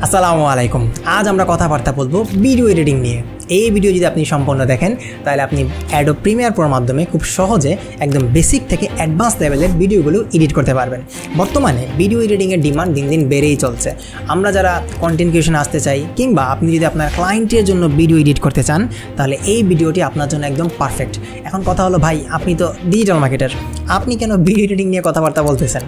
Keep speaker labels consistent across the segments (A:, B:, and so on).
A: আসসালামু আলাইকুম। আজ আমরা কথাবার্তা বলবো ভিডিও এডিটিং নিয়ে। এই ভিডিও যদি আপনি সম্পূর্ণ দেখেন তাহলে আপনি অ্যাডোব প্রিমিয়ার প্রোর মাধ্যমে খুব সহজে একদম বেসিক থেকে অ্যাডভান্স লেভেলের ভিডিওগুলো এডিট করতে পারবেন। বর্তমানে ভিডিও এডিটিংয়ের ডিমান্ড দিন দিন বেড়েই চলছে। আমরা যারা কন্টেন্ট ক্রিয়েশনে আসতে চাই কিংবা আপনি যদি আপনার ক্লায়েন্টের জন্য ভিডিও এডিট করতে চান তাহলে এই ভিডিওটি আপনার জন্য একদম পারফেক্ট। এখন কথা হলো ভাই, আপনি তো ডিজিটাল মার্কেটার, আপনি কেন ভিডিও এডিটিং নিয়ে কথাবার্তা বলতেছেন?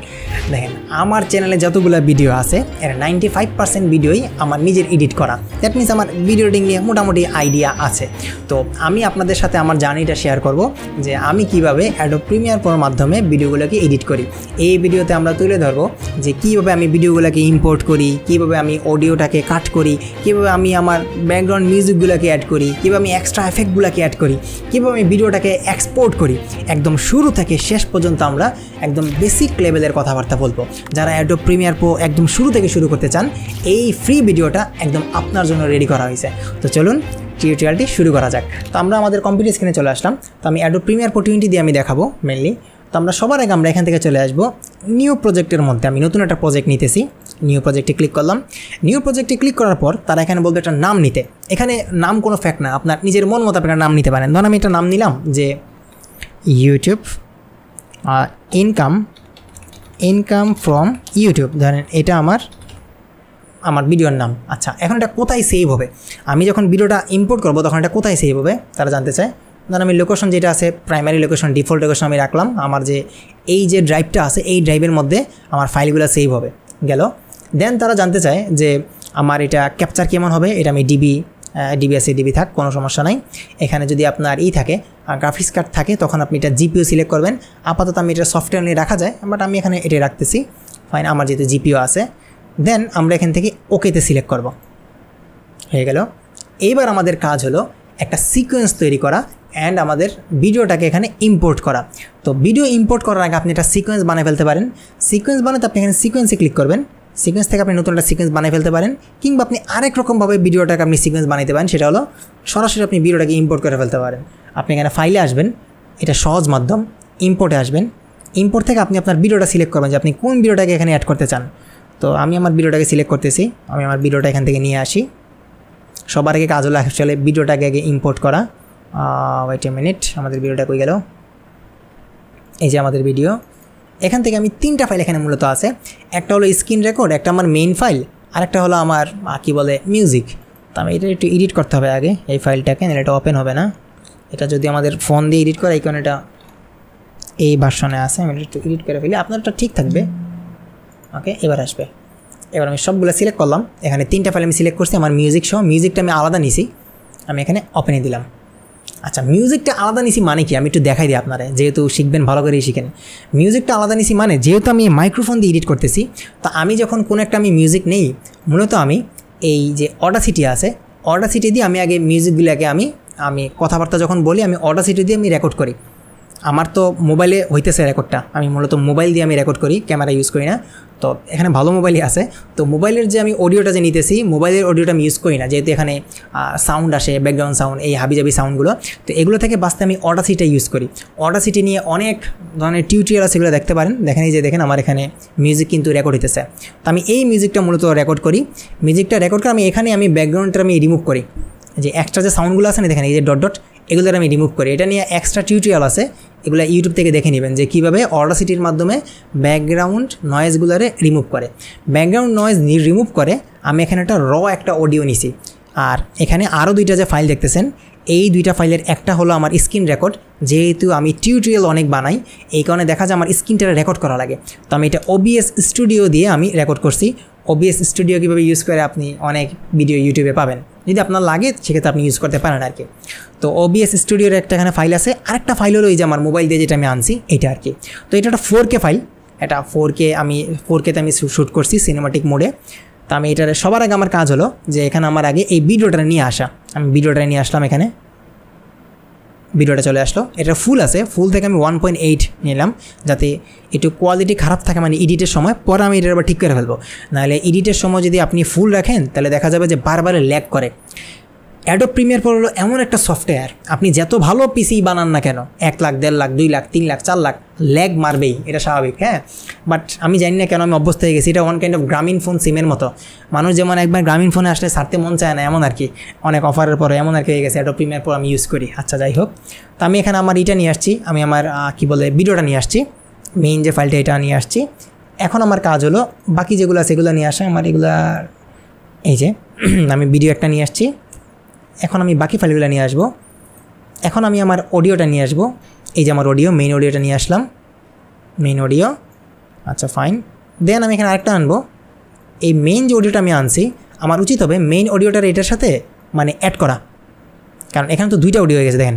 A: দেখেন, আমার চ্যানেলে যতগুলো ভিডিও আছে এর 95% ভিডিওই আমার নিজের এডিট করা। দ্যাট মিনস আমার ভিডিও এডিটিং নিয়ে মোটামুটি আইডিয়া আছে। তো আমি আপনাদের সাথে আমার জার্নিটা শেয়ার করব যে আমি কিভাবে অ্যাডোব প্রিমিয়ার প্রোর মাধ্যমে ভিডিওগুলোকে এডিট করি। এই ভিডিওতে আমরা তুলে ধরবো যে কীভাবে আমি ভিডিওগুলোকে ইম্পোর্ট করি, কীভাবে আমি অডিওটাকে কাট করি, কীভাবে আমি আমার ব্যাকগ্রাউন্ড মিউজিকগুলোকে অ্যাড করি, কীভাবে আমি এক্সট্রা এফেক্টগুলোকে অ্যাড করি, কীভাবে আমি ভিডিওটাকে এক্সপোর্ট করি। একদম শুরু থেকে শেষ পর্যন্ত আমরা একদম বেসিক লেভেলের কথাবার্তা বলবো। যারা অ্যাডোব প্রিমিয়ার প্রো একদম শুরু থেকে শুরু করতে চান, এই ফ্রি ভিডিওটা একদম আপনার জন্য রেডি করা হয়েছে। তো চলুন টিউটোরিয়ালটি শুরু করা যাক। তো আমরা আমাদের কম্পিউটার স্ক্রিনে চলে আসলাম। তো আমি অ্যাডোব প্রিমিয়ার প্রো 20 দিয়ে আমি দেখাবো মেনলি। তো আমরা সবার আগে আমরা এখান থেকে চলে আসবো নিউ প্রজেক্টের মধ্যে। আমি নতুন একটা প্রজেক্ট নিতেছি, নিউ প্রজেক্টে ক্লিক করলাম। নিউ প্রজেক্টে ক্লিক করার পর তারা এখানে বলবে একটা নাম নিতে। এখানে নাম কোনো ফ্যাক্ট না, আপনার নিজের মন মতো আপনার নাম নিতে পারেন। ধরুন আমি একটা নাম নিলাম যে ইউটিউব ইনকাম ফ্রম ইউটিউব, ধরেন এটা আমার ভিডিওর নাম। আচ্ছা, এখন এটা কোথায় সেভ হবে? আমি যখন ভিডিওটা ইম্পোর্ট করবো তখন এটা কোথায় সেভ হবে তারা জানতে চায়। ধরুন আমি লোকেশন যেটা আছে, প্রাইমারি লোকেশন, ডিফল্ট লোকেশন আমি রাখলাম। আমার যে এই যে ড্রাইভটা আছে এই ড্রাইভের মধ্যে আমার ফাইলগুলো সেভ হবে গেল। দেন তারা জানতে চায় যে আমার এটা ক্যাপচার কেমন হবে। এটা আমি ডিবি আছে, ডিবি থাক, কোনো সমস্যা নাই। এখানে যদি আপনার থাকে গ্রাফিক্স কার্ড থাকে তখন আপনি এটা জিপিও সিলেক্ট করবেন। আপাতত আমি এটা সফটওয়্যার নিয়ে রাখা যায়, বাট আমি এখানে এটা রাখতেছি। ফাইন, আমার যেহেতু জিপিও আছে। দেন আমরা এখান থেকে ওকেতে সিলেক্ট করব। হয়ে গেল। এইবার আমাদের কাজ হলো একটা সিকোয়েন্স তৈরি করা অ্যান্ড আমাদের ভিডিওটাকে এখানে ইম্পোর্ট করা। তো ভিডিও ইম্পোর্ট করার আগে আপনি একটা সিকোয়েন্স বানিয়ে ফেলতে পারেন। সিকোয়েন্স বানাতে আপনি এখানে সিকোয়েন্সে ক্লিক করবেন। সিকোয়েন্স থেকে আপনি নতুন একটা সিকোয়েন্স বানিয়ে ফেলতে পারেন, কিংবা আপনি আরেক রকমভাবে ভিডিওটাকে আপনি সিকোয়েন্স বানাতে পারেন। সেটা হলো সরাসরি আপনি ভিডিওটাকে ইম্পোর্ট করে ফেলতে পারেন। আপনি এখানে ফাইলে আসবেন, এটা সহজ মাধ্যম, ইম্পোর্টে আসবেন। ইম্পোর্ট থেকে আপনি আপনার ভিডিওটা সিলেক্ট করবেন যে আপনি কোন ভিডিওটাকে এখানে অ্যাড করতে চান। তো আমি আমার ভিডিওটাকে সিলেক্ট করতেছি। আমি আমার ভিডিওটা এখান থেকে নিয়ে আসি। সবার আগে কাজ হলো অ্যাকচুয়ালি ভিডিওটাকে আগে ইম্পোর্ট করা। ওয়েট এ মিনিট, আমাদের ভিডিওটা কই গেল? এই যে আমাদের ভিডিও। এখান থেকে আমি 3টা ফাইল এখানে মূলত আছে। একটা হলো স্ক্রিন রেকর্ড, একটা আমার মেইন ফাইল, আর একটা হলো আমার কী বলে মিউজিক। তো আমি এটা একটু এডিট করতে হবে আগে এই ফাইলটাকে, এটা ওপেন হবে না। এটা যদি আমাদের ফোন দিয়ে এডিট করা, এই কারণে এটা এই ভার্সনে আছে। আমি একটু এডিট করে ফেলি, আপনারটা ঠিক থাকবে। ওকে, এবার আসবে। এবার আমি সবগুলো সিলেক্ট করলাম। এখানে 3টা ফাইল আমি সিলেক্ট করছি আমার মিউজিক সহ। মিউজিকটা আমি আলাদা নিছি, আমি এখানে ওপেনে দিলাম। আচ্ছা, মিউজিকটা আলাদা নিছি মানে কি আমি একটু দেখাই দিই আপনারা, যেহেতু শিখবেন ভালো করেই শিখেন। মিউজিকটা আলাদা নিছি মানে যেহেতু আমি মাইক্রোফোন দিয়ে এডিট করতেছি, তো আমি যখন কোনো একটা আমি মিউজিক নেই, মূলত আমি এই যে অডাসিটি আছে, অডাসিটি দিয়ে আমি আগে মিউজিকগুলোকে আমি কথাবার্তা যখন বলি আমি অডাসিটি দিয়ে আমি রেকর্ড করি। আমার তো মোবাইলে হইতেছে রেকর্ডটা, আমি মূলত মোবাইল দিয়ে আমি রেকর্ড করি, ক্যামেরা ইউজ করি না। তো এখানে ভালো মোবাইলই আছে। তো মোবাইলের যে আমি অডিওটা যে নিতেছি, মোবাইলের অডিওটা আমি ইউজ করি না, যেহেতু এখানে সাউন্ড আসে, ব্যাকগ্রাউন্ড সাউন্ড, এই হাবিজাবি সাউন্ডগুলো। তো এগুলো থেকে বাঁচতে আমি অডাসিটিটা ইউজ করি। অডাসিটি নিয়ে অনেক ধরনের টিউটোরিয়াল আছে, এগুলো দেখতে পারেন। দেখেন এই যে দেখেন আমার এখানে মিউজিক কিন্তু রেকর্ড হইতেছে। তো আমি এই মিউজিকটা মূলত রেকর্ড করি। মিউজিকটা রেকর্ড করে আমি এখানে ব্যাকগ্রাউন্ডটা আমি রিমুভ করি। যে এক্সট্রা যে সাউন্ডগুলো আছে না, দেখেন এই যে ডট ডট, এগুলোর আমি রিমুভ করি। এটা নিয়ে এক্সট্রা টিউটোরিয়াল আছে, এগুলো ইউটিউব থেকে দেখে নেবেন যে কীভাবে অডাসিটির মাধ্যমে ব্যাকগ্রাউন্ড নয়েজগুলোরে রিমুভ করে। ব্যাকগ্রাউন্ড নয়েজ রিমুভ করে আমি এখানে একটা অডিও নিছি। আর এখানে আরও 2টা যে ফাইল দেখতেছেন, এই 2টা ফাইলের একটা হলো আমার স্ক্রিন রেকর্ড। যেহেতু আমি টিউটোরিয়াল অনেক বানাই, এই কারণে দেখা যায় আমার স্ক্রিনটা রেকর্ড করা লাগে। তো আমি এটা OBS স্টুডিও দিয়ে আমি রেকর্ড করছি। OBS স্টুডিও কীভাবে ইউজ করে আপনি অনেক ভিডিও ইউটিউবে পাবেন, যদি আপনার লাগে সেক্ষেত্রে আপনি ইউজ করতে পারেন আর কি। তো OBS স্টুডিওর একটা এখানে ফাইল আছে। আরেকটা ফাইল হলো এই যে আমার মোবাইল দিয়ে যেটা আমি আনছি এটা আর কি। তো এটা একটা 4K ফাইল। এটা 4Kতে আমি শ্যুট করছি সিনেমাটিক মোডে। তো আমি এটার সবার আগে আমার কাজ হলো যে এখানে আমার আগে এই ভিডিওটা নিয়ে আসা। আমি ভিডিওটা নিয়ে আসলাম, এখানে ভিডিওটা চলে আসলো। এটা ফুল আছে, ফুল থেকে আমি 1.8 নিলাম যাতে একটু কোয়ালিটি খারাপ থাকে, মানে এডিটের সময়। পরে আমি এটার আবার ঠিক করে ফেলবো। নাহলে এডিটের সময় যদি আপনি ফুল রাখেন তাহলে দেখা যাবে যে বারবার ল্যাগ করে। অ্যাডোব প্রিমিয়ার প্রো হলো এমন একটা সফটওয়্যার, আপনি যত ভালো পিসি বানান না কেন, 1 লাখ 1.5 লাখ 2 লাখ 3 লাখ 4 লাখ ল্যাগ মারবেই, এটা স্বাভাবিক। হ্যাঁ, বাট আমি জানি না কেন আমি অভ্যস্ত হয়ে গেছি। এটা ওয়ান কাইন্ড অফ গ্রামীণ ফোন সিমের মতো। মানুষ যেমন একবার গ্রামীণ ফোনে আসলে ছাড়তে মন চায় না, এমন আর কি, অনেক অফারের পরে এমন আর কি হয়ে গেছে। অ্যাডোব প্রিমিয়ার প্রো আমি ইউজ করি। আচ্ছা, যাই হোক, তো আমি এখানে আমার এটা নিয়ে আসছি, আমি আমার ভিডিওটা নিয়ে আসছি, মেইন যে ফাইলটা এটা নিয়ে আসছি। এখন আমার কাজ হলো বাকি যেগুলো আছে এগুলো নিয়ে আসা। আমার এগুলা এই যে আমি ভিডিও একটা নিয়ে আসছি, এখন আমি বাকি ফাইলগুলো নিয়ে আসবো। এখন আমি আমার অডিওটা নিয়ে আসবো, এই যে আমার অডিও, মেইন অডিওটা নিয়ে আসলাম, মেইন অডিও। আচ্ছা, ফাইন। দেন আমি এখানে আরেকটা আনবো। এই মেইন যে অডিওটা আমি আনছি, আমার উচিত হবে মেইন অডিওটার এটার সাথে মানে অ্যাড করা, কারণ এখানে তো 2টা অডিও হয়ে গেছে। দেখেন,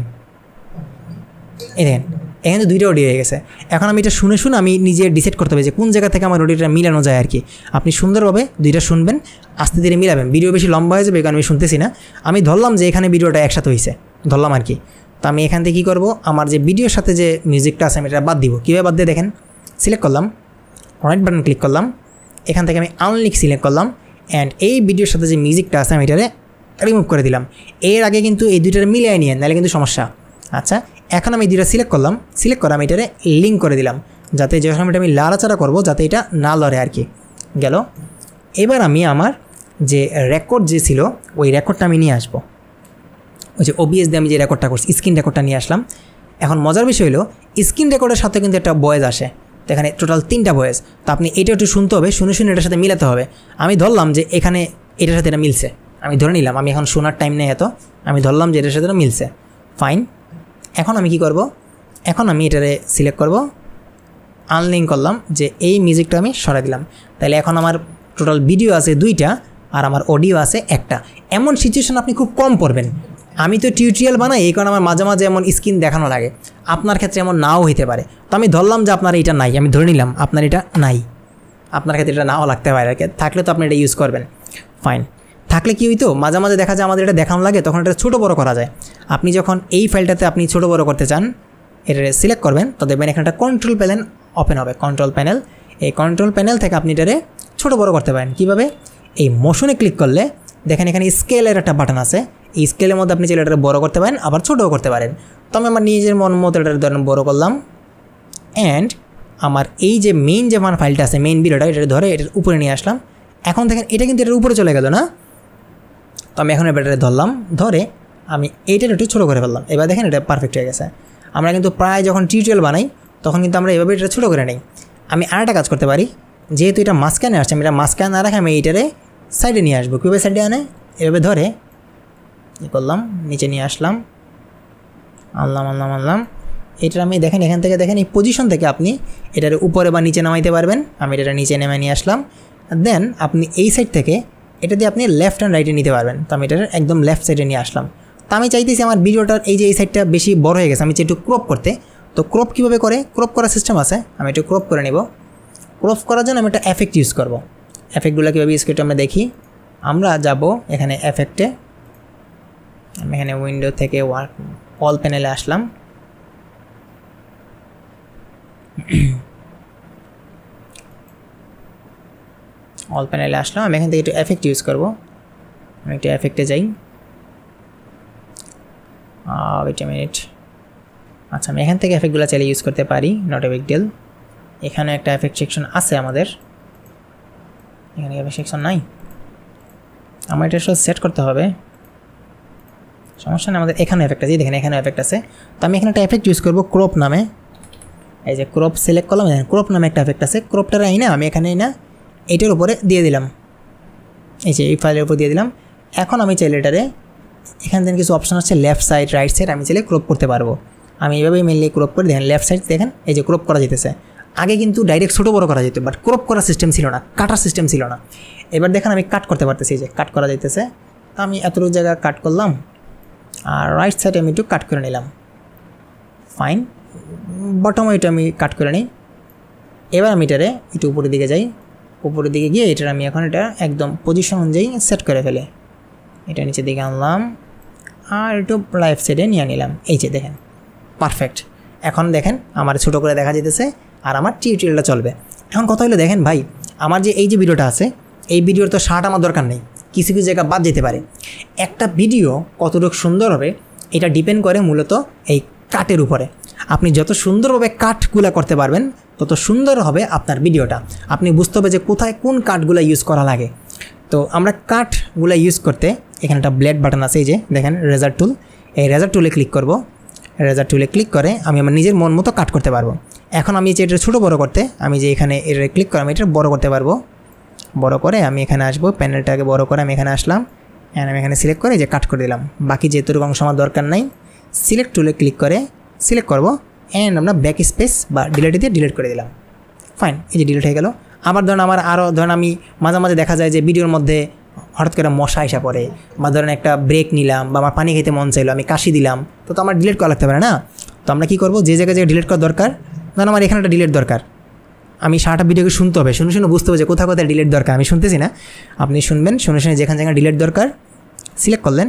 A: এই দেখেন, এখানে তো 2টা অডিও হয়ে গেছে। এখন আমি এটা শুনে আমি নিজে ডিসাইড করতে হবে যে কোন জায়গা থেকে আমার অডিওটা মিলানো যায় আর কি। আপনি সুন্দরভাবে 2টা শুনবেন, আস্তে ধীরে মিলাবেন। ভিডিও বেশি লম্বা হয়ে যাবে কারণ আমি শুনতেছি না। আমি ধরলাম যে এখানে ভিডিওটা একসাথে হয়েছে, ধরলাম আর কি। তো আমি এখান থেকে কী করবো, আমার যে ভিডিওর সাথে যে মিউজিকটা আছে আমি এটা বাদ দিব। কীভাবে বাদ দিয়ে দেখেন, সিলেক্ট করলাম, রাইট বাটন ক্লিক করলাম, এখান থেকে আমি আনলিক সিলেক্ট করলাম, অ্যান্ড এই ভিডিওর সাথে যে মিউজিকটা আছে আমি এটারে রিমুভ করে দিলাম। এর আগে কিন্তু এই 2টার মিলিয়ে নিয়ে, নাহলে কিন্তু সমস্যা। আচ্ছা, এখন আমি 2টা সিলেক্ট করলাম, সিলেক্ট করে আমি এটারে লিঙ্ক করে দিলাম, যাতে যে সময়টা আমি লাড়াচাড়া করবো যাতে এটা না লড়ে আর কি। গেল। এবার আমি আমার যে রেকর্ড যে ছিল ওই রেকর্ডটা আমি নিয়ে আসবো। ওই যে OBS দিয়ে আমি যে রেকর্ডটা করছি, স্ক্রিন রেকর্ডটা নিয়ে আসলাম। এখন মজার বিষয় হলো স্ক্রিন রেকর্ডের সাথে কিন্তু একটা ভয়েস আসে, তো এখানে টোটাল 3টা ভয়েস। তো আপনি এটা একটু শুনতে হবে, শুনে এটার সাথে মিলাতে হবে। আমি ধরলাম যে এখানে এটার সাথে এটা মিলছে, আমি ধরে নিলাম, আমি এখন শোনার টাইম নেই এত, আমি ধরলাম যে এটার সাথে এটা মিলছে, ফাইন। এখন আমি কি করব, এখন আমি এটারে সিলেক্ট করব, আনলিঙ্ক করলাম, যে এই মিউজিকটা আমি সরাই দিলাম। তাহলে এখন আমার টোটাল ভিডিও আছে 2টা আর আমার অডিও আছে 1টা। এমন সিচুয়েশন আপনি খুব কম পড়বেন। আমি তো টিউটোরিয়াল বানাই, এই কারণে আমার মাঝে মাঝে এমন স্ক্রিন দেখানো লাগে, আপনার ক্ষেত্রে এমন নাও হইতে পারে। তো আমি ধরলাম যে আপনার এটা নাই, আমি ধরে নিলাম আপনার এটা নাই, আপনার ক্ষেত্রে এটা নাও লাগতে পারে, থাকলে তো আপনি এটা ইউজ করবেন, ফাইন। থাকলে কি হইতো, মাঝে মাঝে দেখা যায় আমাদের এটা দেখানো লাগে, তখন এটা ছোটো বড়ো করা যায়। আপনি যখন এই ফাইলটাতে আপনি ছোটো বড়ো করতে চান, এটা সিলেক্ট করবেন, তো দেখবেন এখানে একটা কন্ট্রোল প্যানেল ওপেন হবে, কন্ট্রোল প্যানেল। এই কন্ট্রোল প্যানেল থেকে আপনি এটারে ছোটো বড়ো করতে পারেন। কীভাবে, এই মোশনে ক্লিক করলে দেখেন এখানে স্কেলের একটা বাটন আছে, এই স্কেলের মধ্যে আপনি চাইলে এটা বড়ো করতে পারেন, আবার ছোটোও করতে পারেন। তো আমি আমার নিজের মন মতো এটা ধরেন বড়ো করলাম, অ্যান্ড আমার এই যে মেইন যে আমার ফাইলটা আছে, মেইন ভিডিওটা, এটা ধরে এটার উপরে নিয়ে আসলাম। এখন দেখেন এটা কিন্তু এটার উপরে চলে গেল না, তো আমি এখন এবারে ধরলাম, ধরে আমি এইটার একটু ছোটো করে ফেললাম। এবার দেখেন এটা পারফেক্ট হয়ে গেছে। আমরা কিন্তু প্রায় যখন টিউটোরিয়াল বানাই তখন কিন্তু আমরা এভাবে এটা ছোটো করে নিই। আমি আরেকটা কাজ করতে পারি, যেহেতু এটা মাঝখানে আসছে, আমি এটা মাঝখানে না রাখে আমি এইটারে সাইডে নিয়ে আসবো। কীভাবে সাইডে আনে, এভাবে ধরে ই করলাম, নিচে নিয়ে আসলাম, আনলাম। এটা আমি দেখেন এখান থেকে দেখেন এই পজিশন থেকে আপনি এটার উপরে বা নিচে নামাইতে পারবেন। আমি এটা নিচে নেমে নিয়ে আসলাম, দেন আপনি এই সাইড থেকে এটা দিয়ে আপনি লেফট অ্যান্ড রাইটে নিতে পারবেন। তো আমি এটার একদম লেফট সাইডে নিয়ে আসলাম। তো আমি চাইতেছি আমার ভিডিওটার এই যে এই সাইডটা বেশি বড় হয়ে গেছে, আমি চাই একটু ক্রপ করতে। তো ক্রপ কীভাবে করে, ক্রপ করার সিস্টেম আছে, আমি একটু ক্রপ করে নেব। ক্রপ করার জন্য আমি একটা এফেক্ট ইউজ করব। এফেক্টগুলো কীভাবে ইউজ করতে আমরা দেখি। আমরা যাব এখানে এফেক্টে, আমি এখানে উইন্ডো থেকে অল প্যানেলে আসলাম, অল প্যানেলে আসলাম। আমি এখান থেকে একটু এফেক্ট ইউজ করব। আমি একটু এফেক্টে যাই, ওয়েট এ মিনিট। আচ্ছা, আমি এখান থেকে এফেক্টগুলো চাইলে ইউজ করতে পারি, নট এ বিগ ডিল। এখানে একটা এফেক্ট সেকশন আছে আমাদের, এখানে এফেক্ট সেকশন নাই, আমার এটা সব সেট করতে হবে, সমস্যা নেই। আমাদের এখানে এফেক্ট আছে, দেখেন এখানে এফেক্ট আছে। তো আমি এখানে একটা এফেক্ট ইউজ করবো ক্রপ নামে। এই যে ক্রপ সিলেক্ট করলাম, ক্রপ নামে একটা এফেক্ট আছে। ক্রপটার না আমি এখানে না এটার উপরে দিয়ে দিলাম, এই যে এই ফাইলের উপর দিয়ে দিলাম। এখন আমি চাইলে এটারে এখান থেকে কিছু অপশন আছে, লেফট সাইড রাইট সাইড, আমি চাইলে ক্রপ করতে পারবো। আমি এইভাবেই মেনলি ক্রপ করে দেখেন লেফট সাইড, দেখেন এই যে ক্রপ করা যেতেছে। আগে কিন্তু ডাইরেক্ট ছোটো বড়ো করা যেত, বাট ক্রপ করার সিস্টেম ছিল না, কাটার সিস্টেম ছিল না। এবার দেখেন আমি কাট করতে পারতেছি, যে কাট করা যেতেছে। তো আমি এতটুকু জায়গা কাট করলাম, আর রাইট সাইডে আমি একটু কাট করে নিলাম, ফাইন। বটম এটা আমি কাট করে নিই। এবার আমি এটারে একটু উপরের দিকে যাই, উপরের দিকে গিয়ে এটার আমি এখন এটা একদম পজিশন অনুযায়ী সেট করে ফেলে, এটা নিচের দিকে আনলাম, আর একটু লেফট সাইডে নিয়ে নিলাম। এই যে দেখেন পারফেক্ট। এখন দেখেন আমার ছোটো করে দেখা যেতেছে, আর আমার টিউটোরিয়ালটা চলবে। এখন কথা হলো দেখেন ভাই, আমার যে এই যে ভিডিওটা আছে, এই ভিডিওর তো শার্ট আমার দরকার নেই, কিছু কিছু জায়গা বাদ যেতে পারে। একটা ভিডিও কতটুকু সুন্দর হবে এটা ডিপেন্ড করে মূলত এই কাটের উপরে। আপনি যত সুন্দরভাবে কাটগুলো করতে পারবেন তত সুন্দর হবে আপনার ভিডিওটা। আপনি বুঝতে হবে যে কোথায় কোন কাটগুলো ইউজ করা লাগে। তো আমরা কাটগুলো ইউজ করতে এখানে একটা ব্লেড বাটন আছে, এই যে দেখেন রেজার টুল, এই রেজার টুলে ক্লিক করব। রেজার টুলে ক্লিক করে আমি আমার নিজের মন মতো কাট করতে পারবো। এখন আমি যে এটা ছোটো বড়ো করতে আমি যে এখানে এটা ক্লিক করে আমি এটা বড়ো করতে পারবো। বড়ো করে আমি এখানে আসবো, প্যানেলটাকে বড়ো করে আমি এখানে আসলাম, আমি এখানে সিলেক্ট করে যে কাট করে দিলাম। বাকি যেটুকু অংশ আমার দরকার নাই সিলেক্ট টুলে ক্লিক করে সিলেক্ট করবো অ্যান্ড আমরা ব্যাক স্পেস বা ডিলিট দিয়ে ডিলিট করে দিলাম। ফাইন, এই যে ডিলিট হয়ে গেল। আবার ধরুন আমার আরও ধরুন আমি মাঝে মাঝে দেখা যায় যে ভিডিওর মধ্যে হঠাৎ করে মশা এসে পড়ে, বা ধরেন একটা ব্রেক নিলাম বা আমার পানি খেতে মন চাইলো, আমি কাশি দিলাম, তো আমার ডিলিট করা লাগতে পারে না। তো আমরা কী করবো, যে জায়গায় ডিলিট করা দরকার, ধরুন আমার এখানে একটা ডিলিট দরকার, আমি সারাটা ভিডিওকে শুনতে হবে, শুনে শুনে বুঝতে হবে যে কোথায় কোথায় ডিলিট দরকার। আমি শুনতেছি না, আপনি শুনবেন, শুনে শুনে যেখানে যেখানে ডিলিট দরকার সিলেক্ট করলেন,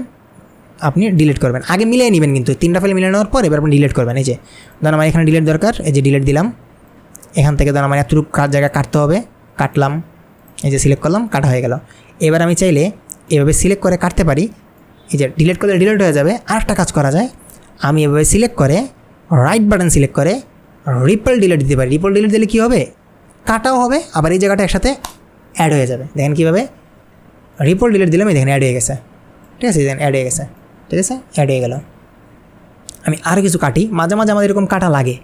A: আপনি ডিলিট করবেন। আগে মিলিয়ে নেবেন কিন্তু 3টা ফাইল মিলিয়ে নেওয়ার পর এবার আপনি ডিলিট করবেন। এই যে ধরুন আমার এখানে ডিলিট দরকার, এই যে ডিলিট দিলাম। এখান থেকে ধরুন আমার এতটুকু জায়গা কাটতে হবে, কাটলাম, এই যে সিলেক্ট করলাম, কাটা হয়ে গেল। এবার আমি চাইলে এভাবে সিলেক্ট করে কাটতে পারি, এই যে ডিলিট করলে ডিলিট হয়ে যাবে। আরেকটা কাজ করা যায়, আমি এভাবে সিলেক্ট করে রাইট বাটন সিলেক্ট করে রিপল ডিলিট দিতে পারি। রিপল ডিলিট দিলে কী হবে, কাটাও হবে, আবার এই জায়গাটা একসাথে অ্যাড হয়ে যাবে। দেখেন কীভাবে রিপল ডিলিট দিলাম, এই দেখেন অ্যাড হয়ে গেছে। ঠিক আছে, দেখেন অ্যাড হয়ে গেছে, ঠিক আছে, অ্যাড হয়ে গেল। আমি আরও কিছু কাটি, মাঝে মাঝে আমাদের এরকম কাটা লাগে,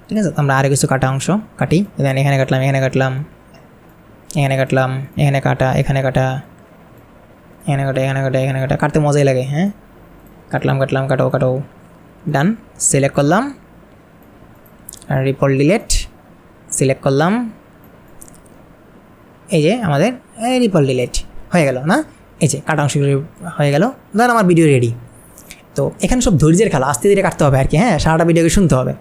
A: ঠিক আছে। আমরা আরও কিছু কাটা অংশ কাটি, দেখেন এখানে কাটলাম, এখানে কাটলাম, এখানে কাটলাম, এখানে কাটা, এখানে কাটা, এখানে কাটা, এখানে কাটা, এখানে কাটা, কাটতে মজাই লাগে। হ্যাঁ, কাটলাম কাটলাম, কাটো কাটো, ডান। সিলেক্ট করলাম, রিপল ডিলিট সিলেক্ট করলাম, এই যে আমাদের রিপল ডিলিট হয়ে গেল না। এই যে কাটা অংশ হয়ে গেল, ধরেন আমার ভিডিও রেডি। তো এখানে সব ধৈর্যের খেলা, আস্তে ধীরে কাটতে হবে আর কি। হ্যাঁ, সারাটা ভিডিওকে শুনতে হবে।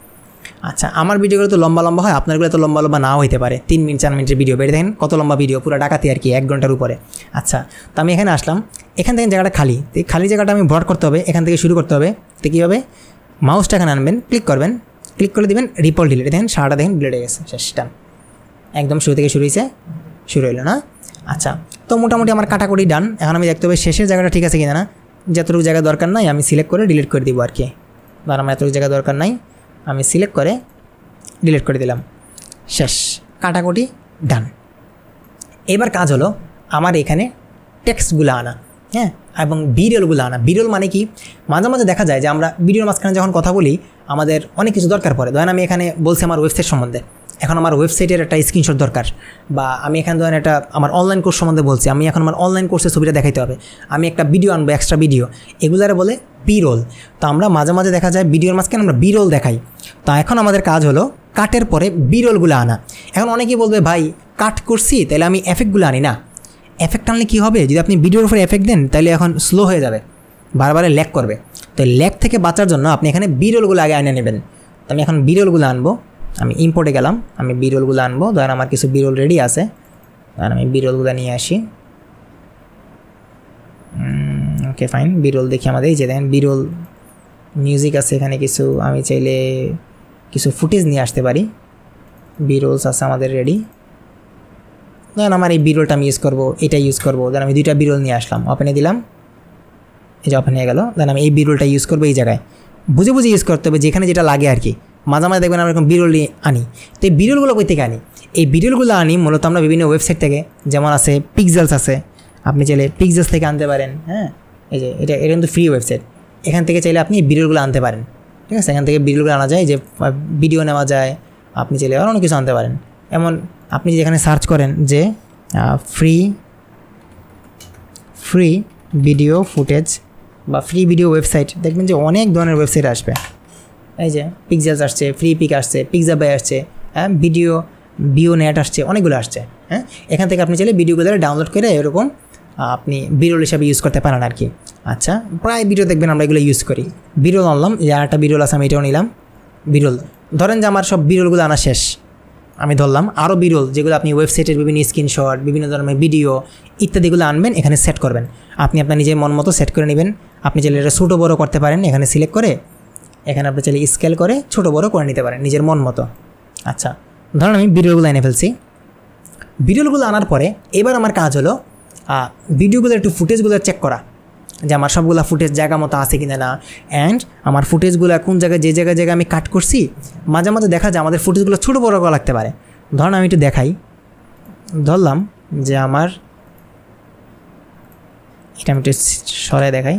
A: আচ্ছা, আমার ভিডিওগুলো তো লম্বা লম্বা হয়, আপনারগুলো তো লম্বা লম্বা নাও হইতে পারে। 3 মিনিট 4 মিনিটের ভিডিও বেড়ে দেখেন কত লম্বা ভিডিও, পুরো ডাকাতি আর কি, 1 ঘন্টার উপরে। আচ্ছা, তো আমি এখানে আসলাম, এখান থেকে জায়গাটা খালি, তো এই খালি জায়গাটা আমি ভরাট করতে হবে, এখান থেকে শুরু করতে হবে। তো কীভাবে, মাউসটা এখানে আনবেন, ক্লিক করবেন, ক্লিক করে দেবেন রিপল ডিলিট, দেখেন সারাটা দেখেন ডিলিট হয়ে গেছে, শেষটা একদম শুরু থেকে শুরু হয়েছে, শুরু হইলো না। আচ্ছা, তো মোটামুটি আমার কাটাকুটি ডান। এখন আমি দেখতে হবে শেষের জায়গাটা ঠিক আছে কিনা না। যতটুকু জায়গা দরকার নাই আমি সিলেক্ট করে ডিলিট করে দিব আর কি। ধর আমার এতটুকু জায়গা দরকার নাই, আমি সিলেক্ট করে ডিলিট করে দিলাম, শেষ, কাটাকুটি ডান। এবার কাজ হলো আমার এখানে টেক্সটগুলো আনা, হ্যাঁ, এবং বিরলগুলো আনা। বিরল মানে কি, মাঝে মাঝে দেখা যায় যে আমরা ভিডিওর মাঝখানে যখন কথা বলি আমাদের অনেক কিছু দরকার পড়ে। ধরেন আমি এখানে বলছি আমার ওয়েবসাইট সম্বন্ধে, এখন আমার ওয়েবসাইটের একটা স্ক্রিনশট দরকার, বা আমি এখানে ধরেন একটা আমার অনলাইন কোর্স সম্বন্ধে বলছি, আমি এখন আমার অনলাইন কোর্সের ছবিটা দেখাইতে হবে, আমি একটা ভিডিও আনবো, এক্সট্রা ভিডিও, এগুলারে বলে বিরল। তো আমরা মাঝে মাঝে দেখা যায় ভিডিওর মাঝখানে আমরা বিরল দেখাই। তো এখন আমাদের কাজ হলো কাটের পরে বিরলগুলো আনা। এখন অনেকেই বলবে ভাই কাট করছি তাহলে আমি এফেক্টগুলো আনি না। এফেক্ট আনলে কী হবে, যদি আপনি ভিডিওর উপরে এফেক্ট দেন তাহলে এখন স্লো হয়ে যাবে, বারবারে ল্যাগ করবে। তো ল্যাগ থেকে বাঁচার জন্য আপনি এখানে বিরলগুলো আগে এনে নেবেন। তো আমি এখন বিরলগুলো আনবো, আমি ইম্পোর্টে গেলাম, আমি বিরলগুলো আনবো। ধরেন আমার কিছু বিরল রেডি আছে, ধরেন আমি বিরলগুলো নিয়ে আসি। ওকে ফাইন, বিরল দেখি আমাদের এই যে দেখেন বিরল মিউজিক আছে এখানে কিছু, আমি চাইলে কিছু ফুটেজ নিয়ে আসতে পারি। বিরলস আছে আমাদের রেডি। ধরেন আমার এই বিরলটা আমি ইউজ করবো, এটা ইউজ করবো। ধরেন আমি 2টা বিরল নিয়ে আসলাম, ওপেনে দিলাম, এই যে ওপেন হয়ে গেল। ধরেন আমি এই বিরলটা ইউজ করবো এই জায়গায়, বুঝে বুঝে ইউজ করতে হবে, যেখানে যেটা লাগে আর কি। মাঝে মাঝে দেখবেন আমরা এরকম বিরল আনি। তো এই বিরলগুলো কই থেকে আনি, এই বিরলগুলো আনি মূলত আমরা বিভিন্ন ওয়েবসাইট থেকে, যেমন আছে পিক্সেলস আছে, আপনি চাইলে পিক্সেলস থেকে আনতে পারেন। হ্যাঁ, এই যে এটা কিন্তু ফ্রি ওয়েবসাইট, এখান থেকে চাইলে আপনি বিরলগুলো আনতে পারেন। ঠিক আছে, এখান থেকে বিরলগুলো আনা যায়, যে ভিডিও নেওয়া যায়, আপনি চাইলে আর অনেক কিছু আনতে পারেন। এমন আপনি যেখানে সার্চ করেন যে ফ্রি ভিডিও ফুটেজ বা ফ্রি ভিডিও ওয়েবসাইট, দেখবেন যে অনেক ধরনের ওয়েবসাইট আসবে। এই যে পিক্সেলস আসছে, ফ্রি পিক আসছে, পিক্সাবাই আসছে, হ্যাঁ, বিও নেট আসছে, অনেকগুলো আসছে। হ্যাঁ, এখান থেকে আপনি চাইলে ভিডিওগুলো ডাউনলোড করে এরকম আপনি বিরল হিসাবে ইউজ করতে পারেন আর কি। আচ্ছা, প্রায় ভিডিও দেখবেন আমরা এগুলো ইউজ করি। বিরল আনলাম, যে একটা বিরল আছে আমি এটাও নিলাম। বিরল ধরেন যে আমার সব বিরলগুলো আনা শেষ, আমি ধরলাম আরও বিরল যেগুলো আপনি ওয়েবসাইটের বিভিন্ন স্ক্রিনশট, বিভিন্ন ধরনের ভিডিও ইত্যাদিগুলো আনবেন, এখানে সেট করবেন। আপনি আপনার নিজের মন মতো সেট করে নেবেন। আপনি চাইলে এটা ছোটো বড়ো করতে পারেন, এখানে সিলেক্ট করে এখানে আপনি চাইলে স্কেল করে ছোটো বড়ো করে নিতে পারেন নিজের মন মতো। আচ্ছা, ধরুন আমি ভিডিওগুলো এনে ফেলছি। ভিডিওগুলো আনার পরে এবার আমার কাজ হলো ভিডিওগুলো একটু ফুটেজগুলো চেক করা যে আমার সবগুলো ফুটেজ জায়গা মতো আছে কিনা না, অ্যান্ড আমার ফুটেজগুলো কোন জায়গায় যে জায়গায় আমি কাট করছি। মাঝে মাঝে দেখা যায় আমাদের ফুটেজগুলো ছোটো বড়ো করা লাগতে পারে। ধরুন আমি একটু দেখাই, ধরলাম যে আমার এটা আমি একটু সরাই দেখাই।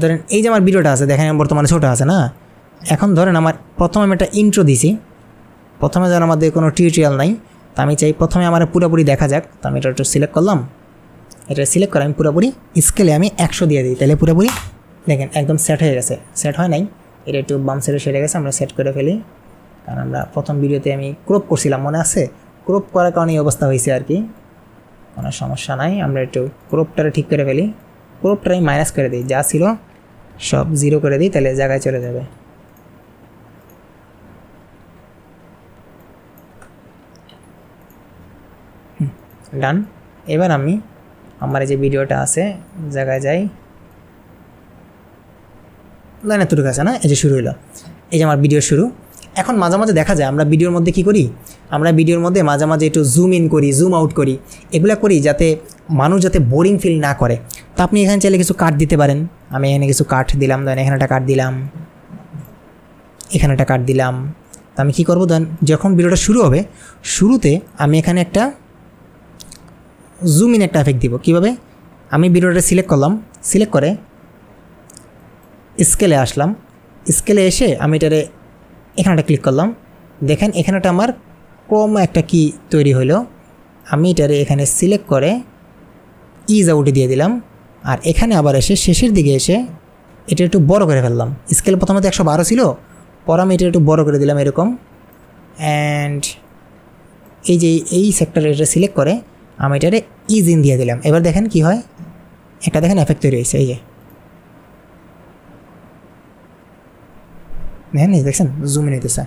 A: ধরেন এই যে আমার ভিডিওটা আছে, দেখেন বর্তমানে ছোটো আছে না। এখন ধরেন আমার প্রথমে আমি একটা ইন্ট্রো দিছি, প্রথমে ধরেন আমাদের কোনো টিউটোরিয়াল নাই, তো আমি চাই প্রথমে আমার পুরোপুরি দেখা যাক। তো আমি এটা একটু সিলেক্ট করলাম, এটা সিলেক্ট করে আমি পুরোপুরি স্কেলে আমি 100 দিয়ে দিই, তাহলে পুরোপুরি দেখেন একদম সেট হয়ে গেছে। সেট হয় নাই, এটা একটু বাম সাইডে সেরে গেছে, আমরা সেট করে ফেলি। কারণ আমরা প্রথম ভিডিওতে আমি ক্রপ করছিলাম, মনে আছে, ক্রপ করার কারণে এই অবস্থা হয়েছে আর কি। কোনো সমস্যা নাই, আমরা একটু ক্রপটারে ঠিক করে ফেলি। ক্রপটারে মাইনাস করে দিই, যা ছিল সব 0 করে দিই, তাহলে জায়গায় চলে যাবে। ডান। এবার আমি আমার এই যে ভিডিওটা আছে জায়গায় যাই, লাইন এতটুকু আছে না, এই যে শুরু হইলো, এই যে আমার ভিডিও শুরু। এখন মাঝে মাঝে দেখা যায় আমরা ভিডিওর মধ্যে কী করি, আমরা ভিডিওর মধ্যে মাঝে মাঝে একটু জুম ইন করি, জুম আউট করি, এগুলো করি যাতে মানুষ যাতে বোরিং ফিল না করে। তো আপনি এখানে চাইলে কিছু কাট দিতে পারেন। আমি এখানে কিছু কাট দিলাম, ধরেন এখানে একটা কাট দিলাম, এখানে একটা কাট দিলাম। তো আমি কী করবো, ধরেন যখন ভিডিওটা শুরু হবে, শুরুতে আমি এখানে একটা জুম ইন একটা এফেক্ট দিব। কীভাবে, আমি ভিডিওটা সিলেক্ট করলাম, সিলেক্ট করে স্কেলে আসলাম, স্কেলে এসে আমি এটারে এখানেটা ক্লিক করলাম। দেখেন এখানেটা আমার ক্রম একটা কি তৈরি হলো। আমি এটারে এখানে সিলেক্ট করে ইজ আউটে দিয়ে দিলাম, আর এখানে আবার এসে শেষের দিকে এসে এটা একটু বড় করে ফেললাম। স্কেল প্রথমত 112 ছিল, পর আমি এটা একটু বড় করে দিলাম এরকম। অ্যান্ড এই যে এই সেক্টরে এটা সিলেক্ট করে আমি এটারে ইজ ইন দিয়ে দিলাম। এবার দেখেন কি হয়, একটা দেখেন এফেক্ট তৈরি হয়েছে, এই যে দেখেন, দেখছেন জুম ইন হইতেছে।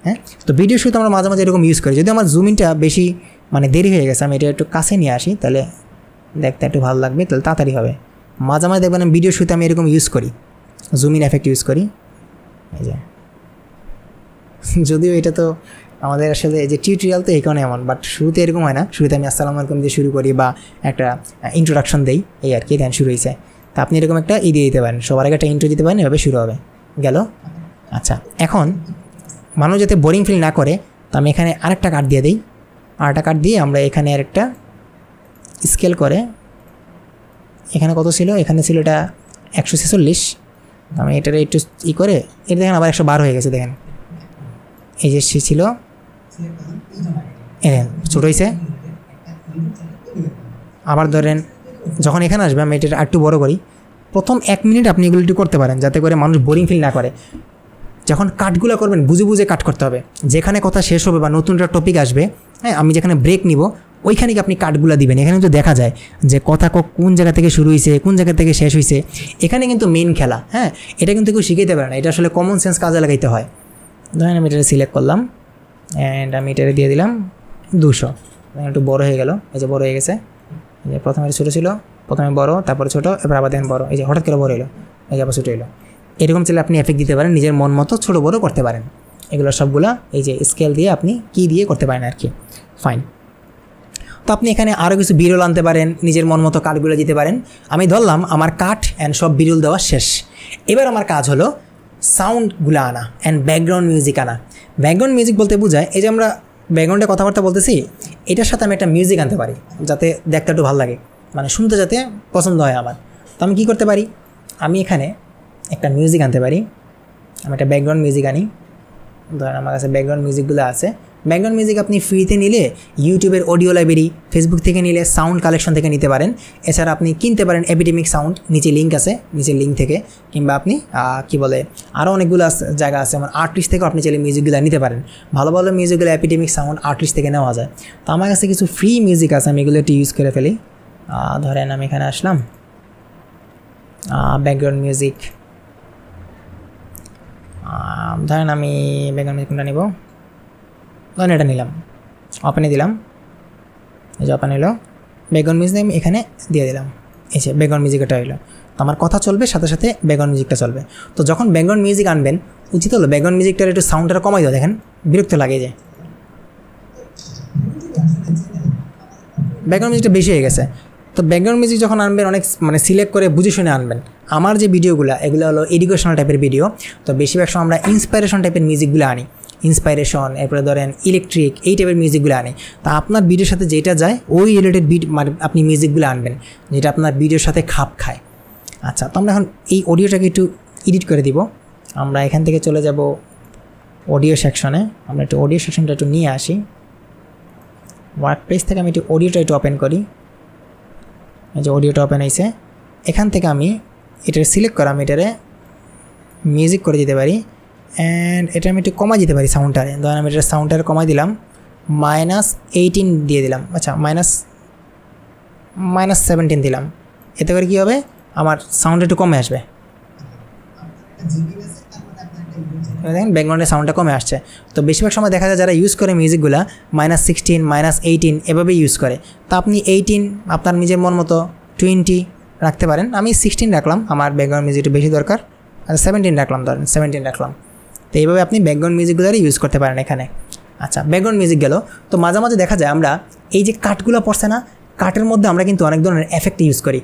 A: হ্যাঁ, তো ভিডিও শুরুতে আমরা মাঝে মাঝে এরকম ইউজ করি। যদি আমার জুম ইনটা বেশি মানে দেরি হয়ে গেছে, আমি এটা একটু কাছে নিয়ে আসি, তাহলে দেখতে একটু ভালো লাগবে, তাহলে তাড়াতাড়ি হবে। মাঝে মাঝে দেখবেন ভিডিও শুরুতে আমি এরকম ইউজ করি, জুম ইন এফেক্ট ইউজ করি। এই যে যদিও এটা তো আমাদের আসলে এই যে টিউটোরিয়াল তো এই কারণে এমন, বাট শুরুতে এরকম হয় না। শুরুতে আমি আসসালামু আলাইকুম দিয়ে শুরু করি বা একটা ইন্ট্রোডাকশন দেই, এই আর কি, ধ্যান শুরু হয়েছে। তা আপনি এরকম একটা দিয়ে দিতে পারেন, সবার আগে একটা ইন্ট্রো দিতে পারেন, এভাবে শুরু হবে। গেল। আচ্ছা, এখন মানুষ যাতে বোরিং ফিল না করে, তো আমি এখানে আরেকটা কাট দিয়ে দিই। আরেকটা কাট দিয়ে আমরা এখানে আরেকটা স্কেল করে, এখানে কত ছিল, এখানে ছিল এটা 146, আমি এটারে একটু করে এটা দেখেন আবার 112 হয়ে গেছে। দেখেন এই যে সে ছিল ছোটো হয়েছে। আবার ধরেন যখন এখানে আসবে আমি এটা একটু বড় করি। প্রথম 1 মিনিট আপনি এগুলো একটু করতে পারেন যাতে করে মানুষ বোরিং ফিল না করে। যখন কাটগুলো করবেন বুঝে বুঝে কাট করতে হবে, যেখানে কথা শেষ হবে বা নতুন একটা টপিক আসবে, হ্যাঁ, আমি যেখানে ব্রেক নিব ওইখানে কি আপনি কাটগুলো দিবেন। এখানে কিন্তু দেখা যায় যে কথা কোন জায়গা থেকে শুরু হয়েছে, কোন জায়গা থেকে শেষ হয়েছে, এখানে কিন্তু মেইন খেলা। হ্যাঁ, এটা কিন্তু কেউ শিখাইতে পারে না, এটা আসলে কমন সেন্স কাজে লাগাইতে হয়। ধরেন আমি এটা সিলেক্ট করলাম, অ্যান্ড আমি এটা দিয়ে দিলাম 200, একটু বড় হয়ে গেল। এই যে বড় হয়ে গেছে, এই যে প্রথমে ছোটো ছিল, প্রথমে বড়, তারপরে ছোটো, এবার আবার দেখেন বড়, এই যে হঠাৎ করে বড় এলো, এই যে আবার ছোটো এলো। এরকম চাইলে আপনি এফেক্ট দিতে পারেন, নিজের মন মতো ছোটো বড়ো করতে পারেন। এগুলো সবগুলা এই যে স্কেল দিয়ে আপনি কি দিয়ে করতে পারেন আর কি। ফাইন। তো আপনি এখানে আরও কিছু বিরল আনতে পারেন, নিজের মন মতো কাটগুলো দিতে পারেন। আমি ধরলাম আমার কাট অ্যান্ড সব বিরল দেওয়া শেষ। এবার আমার কাজ হলো সাউন্ডগুলো আনা অ্যান্ড ব্যাকগ্রাউন্ড মিউজিক আনা। ব্যাকগ্রাউন্ড মিউজিক বলতে বোঝায় এই যে আমরা ব্যাকগ্রাউন্ডে কথাবার্তা বলতেছি, এটার সাথে আমি একটা মিউজিক আনতে পারি যাতে দেখতে একটু ভালো লাগে, মানে শুনতে যাতে পছন্দ হয় আমার। তো আমি কী করতে পারি, আমি এখানে একটা মিউজিক আনতে পারি। আমি একটা ব্যাকগ্রাউন্ড মিউজিক আনি। ধরেন আমার কাছে ব্যাকগ্রাউন্ড মিউজিকগুলো আছে। ব্যাকগ্রাউন্ড মিউজিক আপনি ফ্রিতে নিলে ইউটিউবের অডিও লাইব্রেরি, ফেসবুক থেকে নিলে সাউন্ড কালেকশন থেকে নিতে পারেন। এছাড়া আপনি কিনতে পারেন এপিডেমিক সাউন্ড, নিচে লিঙ্ক আছে, নিচের লিঙ্ক থেকে। কিংবা আপনি কি বলে আরও অনেকগুলো জায়গা আছে, আমার আর্টিস্ট থেকেও আপনি চাইলে মিউজিকগুলো নিতে পারেন। ভালো ভালো মিউজিকগুলো এপিডেমিক সাউন্ড আর্টিস্ট থেকে নেওয়া যায়। তো আমার কাছে কিছু ফ্রি মিউজিক আছে, আমি এগুলো একটু ইউজ করে ফেলি। ধরেন আমি এখানে আসলাম, ব্যাকগ্রাউন্ড মিউজিক, ধরেন আমি ব্যাকগ্রাউন্ড মিউজিক কোনটা নিব, ধরেন এটা নিলাম, ওপেনে দিলাম, এই যে ওপেন হলো ব্যাকগ্রাউন্ড মিউজিক, আমি এখানে দিয়ে দিলাম। এই যে ব্যাকগ্রাউন্ড মিউজিক এটা হইলো। তো আমার কথা চলবে, সাথে সাথে ব্যাকগ্রাউন্ড মিউজিকটা চলবে। তো যখন ব্যাকগ্রাউন্ড মিউজিক আনবেন, উচিত হলো ব্যাকগ্রাউন্ড মিউজিকটার একটু সাউন্ডটা কমাই দেওয়া। দেখেন বিরক্ত লাগে, যে ব্যাকগ্রাউন্ড মিউজিকটা বেশি হয়ে গেছে। তো ব্যাকগ্রাউন্ড মিউজিক যখন আনবেন অনেক মানে সিলেক্ট করে বুঝে শুনে আনবেন। আমার যে ভিডিওগুলো এগুলো হলো এডুকেশনাল টাইপের ভিডিও, তো বেশিরভাগ সময় আমরা ইন্সপাইরেশন টাইপের মিউজিকগুলো আনি, ইন্সপাইরেশন, এরপরে ধরেন ইলেকট্রিক, এই টাইপের মিউজিকগুলো আনি। তো আপনার ভিডিওর সাথে যেটা যায় ওই রিলেটেড মানে আপনি মিউজিকগুলো আনবেন যেটা আপনার ভিডিওর সাথে খাপ খায়। আচ্ছা, তো আমরা এখন এই অডিওটাকে একটু এডিট করে দিব। আমরা এখান থেকে চলে যাব অডিও সেকশনে, আমরা একটু অডিও সেকশনটা একটু নিয়ে আসি। ওয়ার্কপ্লেস থেকে আমি একটু অডিওটা একটু ওপেন করি। এই যে অডিওটা ওপেন হয়েছে, এখান থেকে আমি এটা সিলেক্ট করা, আমি এটারে মিউজিক করে দিতে পারি অ্যান্ড এটা আমি একটু কমাই দিতে পারি সাউন্ডটারে। ধরেন আমি এটা সাউন্ডটারে কমাই দিলাম, -18 দিয়ে দিলাম, আচ্ছা -17 দিলাম। এতে করে কী হবে, আমার সাউন্ড একটু কমে আসবে। দেখেন ব্যাকগ্রাউন্ডের সাউন্ডটা কমে আসছে। তো বেশিরভাগ সময় দেখা যায় যারা ইউজ করে মিউজিকগুলো -16, -18 এভাবে ইউজ করে। তো আপনি 18 আপনার নিজের মন মতো 20 রাখতে পারেন। আমি 16 রাখলাম, আমার ব্যাকগ্রাউন্ড মিউজিক একটু বেশি দরকার। আর 17 রাখলাম, ধরেন 17 রাখলাম। তো এইভাবে আপনি ব্যাকগ্রাউন্ড মিউজিকগুলোরই ইউজ করতে পারেন এখানে। আচ্ছা, ব্যাকগ্রাউন্ড মিউজিক গেল। তো মাঝে মাঝে দেখা যায় আমরা এই যে কাটগুলো পড়ছে না, কাটের মধ্যে আমরা কিন্তু অনেক ধরনের এফেক্ট ইউজ করি।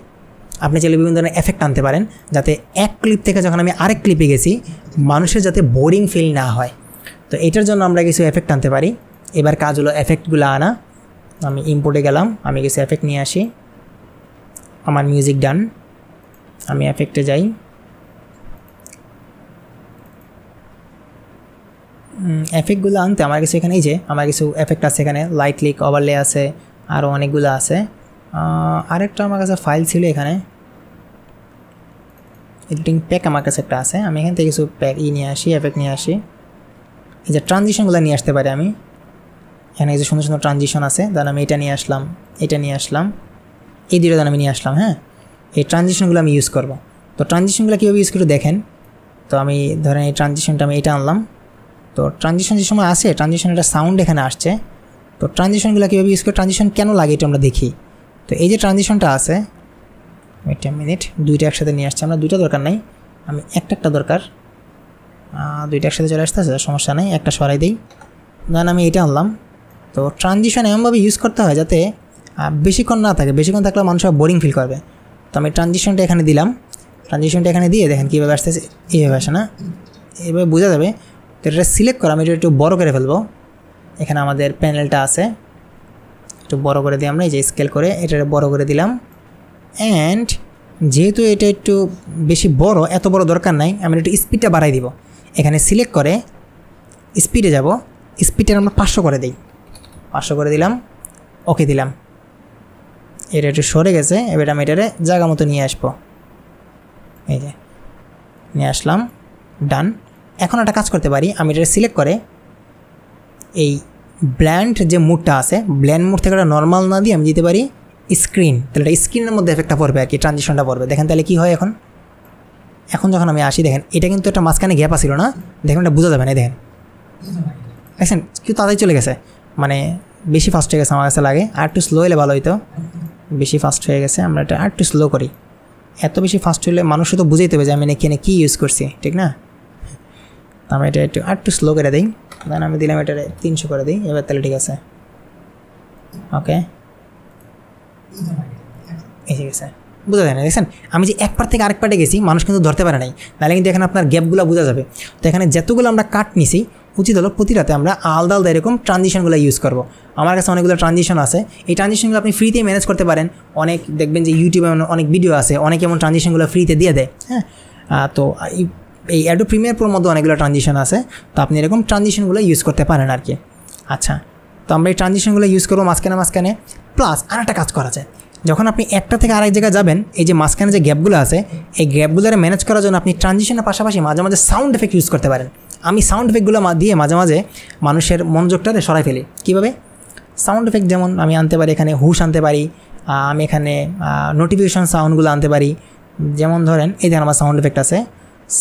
A: আপনি চাইলে বিভিন্ন ধরনের এফেক্ট আনতে পারেন যাতে এক ক্লিপ থেকে যখন আমি আরেক ক্লিপে গেছি মানুষের যাতে বোরিং ফিল না হয়। তো এটার জন্য আমরা কিছু এফেক্ট আনতে পারি। এবার কাজ হলো এফেক্টগুলো আনা। আমি ইম্পোর্টে গেলাম, আমি কিছু এফেক্ট নিয়ে আসি। আমার মিউজিক ডান, আমি এফেক্টে যাই। এফেক্টগুলো আনতে আমার কিছু এখানে, এই যে আমার কিছু এফেক্ট আছে এখানে, লাইট ক্লিক, ওভারলে আছে, আরও অনেকগুলো আছে। আরেকটা আমার কাছে ফাইল ছিল এখানে, এডিটিং প্যাক আমার কাছে একটা আছে। আমি এখান থেকে কিছু প্যাক নিয়ে আসি, এফেক্ট নিয়ে আসি। এই যে ট্রানজিশনগুলো নিয়ে আসতে পারি আমি। এখানে কিছু সুন্দর সুন্দর ট্রানজিশন আছে, ধরেন আমি এটা নিয়ে আসলাম, এটা নিয়ে আসলাম, এই দুটো আমি নিয়ে আসলাম। হ্যাঁ, এই ট্রানজিশনগুলো আমি ইউজ করব। তো ট্রানজিশনগুলো কীভাবে ইউজ করে দেখেন। তো আমি ধরেন এই ট্রানজিশনটা আমি এটা আনলাম। তো ট্রানজিশন যে সময় আসে, ট্রানজিশনের একটা সাউন্ড এখানে আসছে। তো ট্রানজিশনগুলো কীভাবে ইউজ করে, ট্রানজিশন কেন লাগে এটা আমরা দেখি। তো এই যে ট্রানজিশনটা আছে, ওয়েট এ মিনিট, দুইটা একসাথে নিয়ে আসছে। আমরা দুইটা দরকার নাই, আমি একটা দরকার। দুইটা একসাথে চলে আসতে আছে, সমস্যা নেই, একটা সরাই দিই। ধরেন আমি এটা আনলাম। তো ট্রানজিশন এমনভাবে ইউজ করতে হয় যাতে বেশিক্ষণ না থাকে, বেশিক্ষণ থাকলে মানুষ বোরিং ফিল করবে। তো আমি ট্রানজিশনটা এখানে দিলাম। ট্রানজিশনটা এখানে দিয়ে দেখেন কীভাবে আসতেছে, এইভাবে আসে না, এইভাবে বোঝা যাবে। তো এটা সিলেক্ট করা, আমি এটা একটু বড়ো করে ফেলবো। এখানে আমাদের প্যানেলটা আছে, একটু বড় করে দিই আমরা, এই যে স্কেল করে এটা বড় করে দিলাম। অ্যান্ড যেহেতু এটা একটু বেশি বড়, এত বড় দরকার নাই, আমি একটু স্পিডটা বাড়াই দিব। এখানে সিলেক্ট করে স্পিডে যাব, স্পিডটা আমরা 500 করে দিই, 500 করে দিলাম, ওকে দিলাম। এটা একটু সরে গেছে, এবার আমি এটারে জায়গা মতো নিয়ে আসবো। এই যে নিয়ে আসলাম, ডান। এখন একটা কাজ করতে পারি, আমি এটা সিলেক্ট করে এই ব্ল্যান্ড যে মুডটা আছে, ব্ল্যান্ড মুড থেকে একটা নর্মাল না দিয়ে আমি দিতে পারি স্ক্রিন। তাহলে এটা স্ক্রিনের মধ্যে এফেক্টটা পড়বে আর কি, ট্রানজিশনটা পড়বে। দেখেন তাহলে কী হয়। এখন যখন আমি আসি, দেখেন এটা কিন্তু একটা মাঝখানে গ্যাপ আসছিল না, দেখেন এটা বোঝা যাবে না। দেখেন দেখছেন কি তাড়াতাড়ি চলে গেছে, মানে বেশি ফাস্ট হয়ে গেছে আমার কাছে লাগে। আর একটু স্লো হলে ভালো হইতো, বেশি ফাস্ট হয়ে গেছে। আমরা এটা আর একটু স্লো করি। এত বেশি ফাস্ট হলে মানুষ তো বুঝাইতে হবে যে আমি এখানে কী ইউজ করছি, ঠিক না। আমি এটা একটু স্লো করে দিই। দেন আমি দিলাম এটা 300 করে দিই। এবার তাহলে ঠিক আছে, ওকে, এসে গেছে, বোঝা যায় না। দেখছেন আমি যে এক পার্ট থেকে আরেক পার্টে গেছি, মানুষ কিন্তু ধরতে পারে নাই, নাহলে কিন্তু এখানে আপনার গ্যাপগুলো বোঝা যাবে। তো এখানে যতগুলো আমরা কাট নিছি, উচিত হলো প্রতিটাতে আমরা আলাদা আলাদা এরকম ট্রানজিশনগুলো ইউজ করবো। আমার কাছে অনেকগুলো ট্রানজিশন আছে, এই ট্রানজিশনগুলো আপনি ফ্রিতেই ম্যানেজ করতে পারেন। অনেক দেখবেন যে ইউটিউবে অনেক ভিডিও আছে, অনেকে এমন ট্রানজিশনগুলো ফ্রিতে দিয়ে দেয়। হ্যাঁ, তো এই অ্যাডোব প্রিমিয়ার প্রোর মধ্যে অনেকগুলো ট্রানজিশন আছে, তো আপনি এরকম ট্রানজিশনগুলো ইউজ করতে পারেন আর কি। আচ্ছা, তো আমরা এই ট্রানজিশনগুলো ইউজ করবো মাঝখানে। প্লাস আর একটা কাজ করা যায়, যখন আপনি একটা থেকে আরেক জায়গায় যাবেন, এই যে মাঝখানে যে গ্যাপগুলো আছে, এই গ্যাপগুলোরে ম্যানেজ করার জন্য আপনি ট্রানজিশনের পাশাপাশি মাঝে মাঝে সাউন্ড এফেক্ট ইউজ করতে পারেন। আমি সাউন্ড এফেক্টগুলো দিয়ে মাঝে মাঝে মানুষের মনোযোগটারে সরাই ফেলি। কীভাবে? সাউন্ড এফেক্ট যেমন আমি আনতে পারি, এখানে হুশ আনতে পারি, আমি এখানে নোটিফিকেশন সাউন্ডগুলো আনতে পারি। যেমন ধরেন এই যে আমার সাউন্ড এফেক্ট আছে,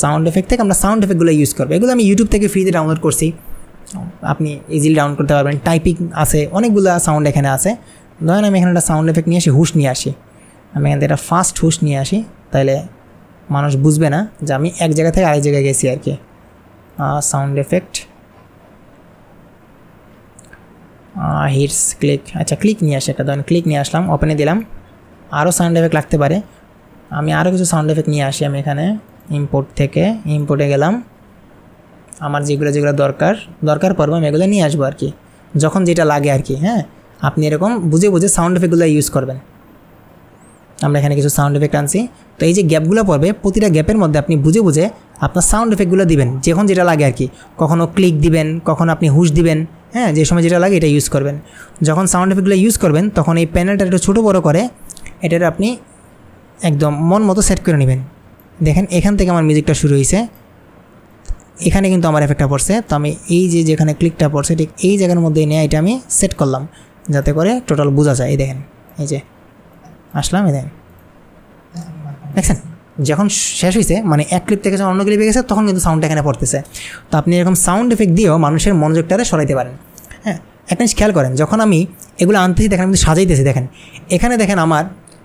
A: সাউন্ড এফেক্ট থেকে আমরা সাউন্ড এফেক্টগুলো ইউজ করবো। এগুলো আমি ইউটিউব থেকে ফ্রিতে ডাউনলোড করছি, আপনি ইজিলি ডাউনলোড করতে পারবেন। টাইপিং আছে, অনেকগুলো সাউন্ড এখানে আছে। ধরেন আমি এখানে একটা সাউন্ড এফেক্ট নিয়ে আসি, হুশ নিয়ে আসি। আমি এখান থেকে একটা ফাস্ট হুশ নিয়ে আসি, তাহলে মানুষ বুঝবে না যে আমি এক জায়গা থেকে আরেক জায়গায় গেছি আর কি। সাউন্ড এফেক্ট হিটস ক্লিক, আচ্ছা ক্লিক নিয়ে আসি একটা, ধরেন ক্লিক নিয়ে আসলাম, ওপেনে দিলাম। আরও সাউন্ড এফেক্ট লাগতে পারে। আমি আরও কিছু সাউন্ড এফেক্ট নিয়ে আসি। আমি এখানে ইম্পোর্ট থেকে ইম্পোর্টে গেলাম, আমার যেগুলো যেগুলো দরকার পড়বে আমি এগুলো নিয়ে আসবো আর কি, যখন যেটা লাগে আর কি। হ্যাঁ, আপনি এরকম বুঝে বুঝে সাউন্ড এফেক্টগুলো ইউজ করবেন। আমরা এখানে কিছু সাউন্ড এফেক্ট আনছি। তো এই যে গ্যাপগুলো পড়বে, প্রতিটা গ্যাপের মধ্যে আপনি বুঝে বুঝে আপনার সাউন্ড এফেক্টগুলো দিবেন, যখন যেটা লাগে আর কি। কখনও ক্লিক দিবেন, কখনো আপনি হুশ দিবেন। হ্যাঁ, যে সময় যেটা লাগে এটা ইউজ করবেন। যখন সাউন্ড এফেক্টগুলো ইউজ করবেন তখন এই প্যানেলটা একটু ছোটো বড়ো করে এটার আপনি একদম মন মতো সেট করে নেবেন। দেখেন এখান থেকে আমার মিউজিকটা শুরু হয়েছে, এখানে কিন্তু আমার এফেক্টটা পড়ছে। তো আমি এই যে যেখানে ক্লিকটা পড়ছে ঠিক এই জায়গার মধ্যে নিয়ে এটা আমি সেট করলাম, যাতে করে টোটাল বোঝা যায়। এই দেখেন, এই যে আসলাম, এই দেখেন, দেখছেন যখন শেষ হয়েছে মানে এক ক্লিপ থেকে যখন অন্য ক্লিপে গেছে তখন কিন্তু সাউন্ডটা এখানে পড়তেছে। তো আপনি এরকম সাউন্ড এফেক্ট দিয়েও মানুষের মনোযোগটারে সরাইতে পারেন। হ্যাঁ, একটা জিনিস খেয়াল করেন, যখন আমি এগুলো আনতেছি দেখেন আমি সাজাইতেছি, দেখেন এখানে দেখেন আমার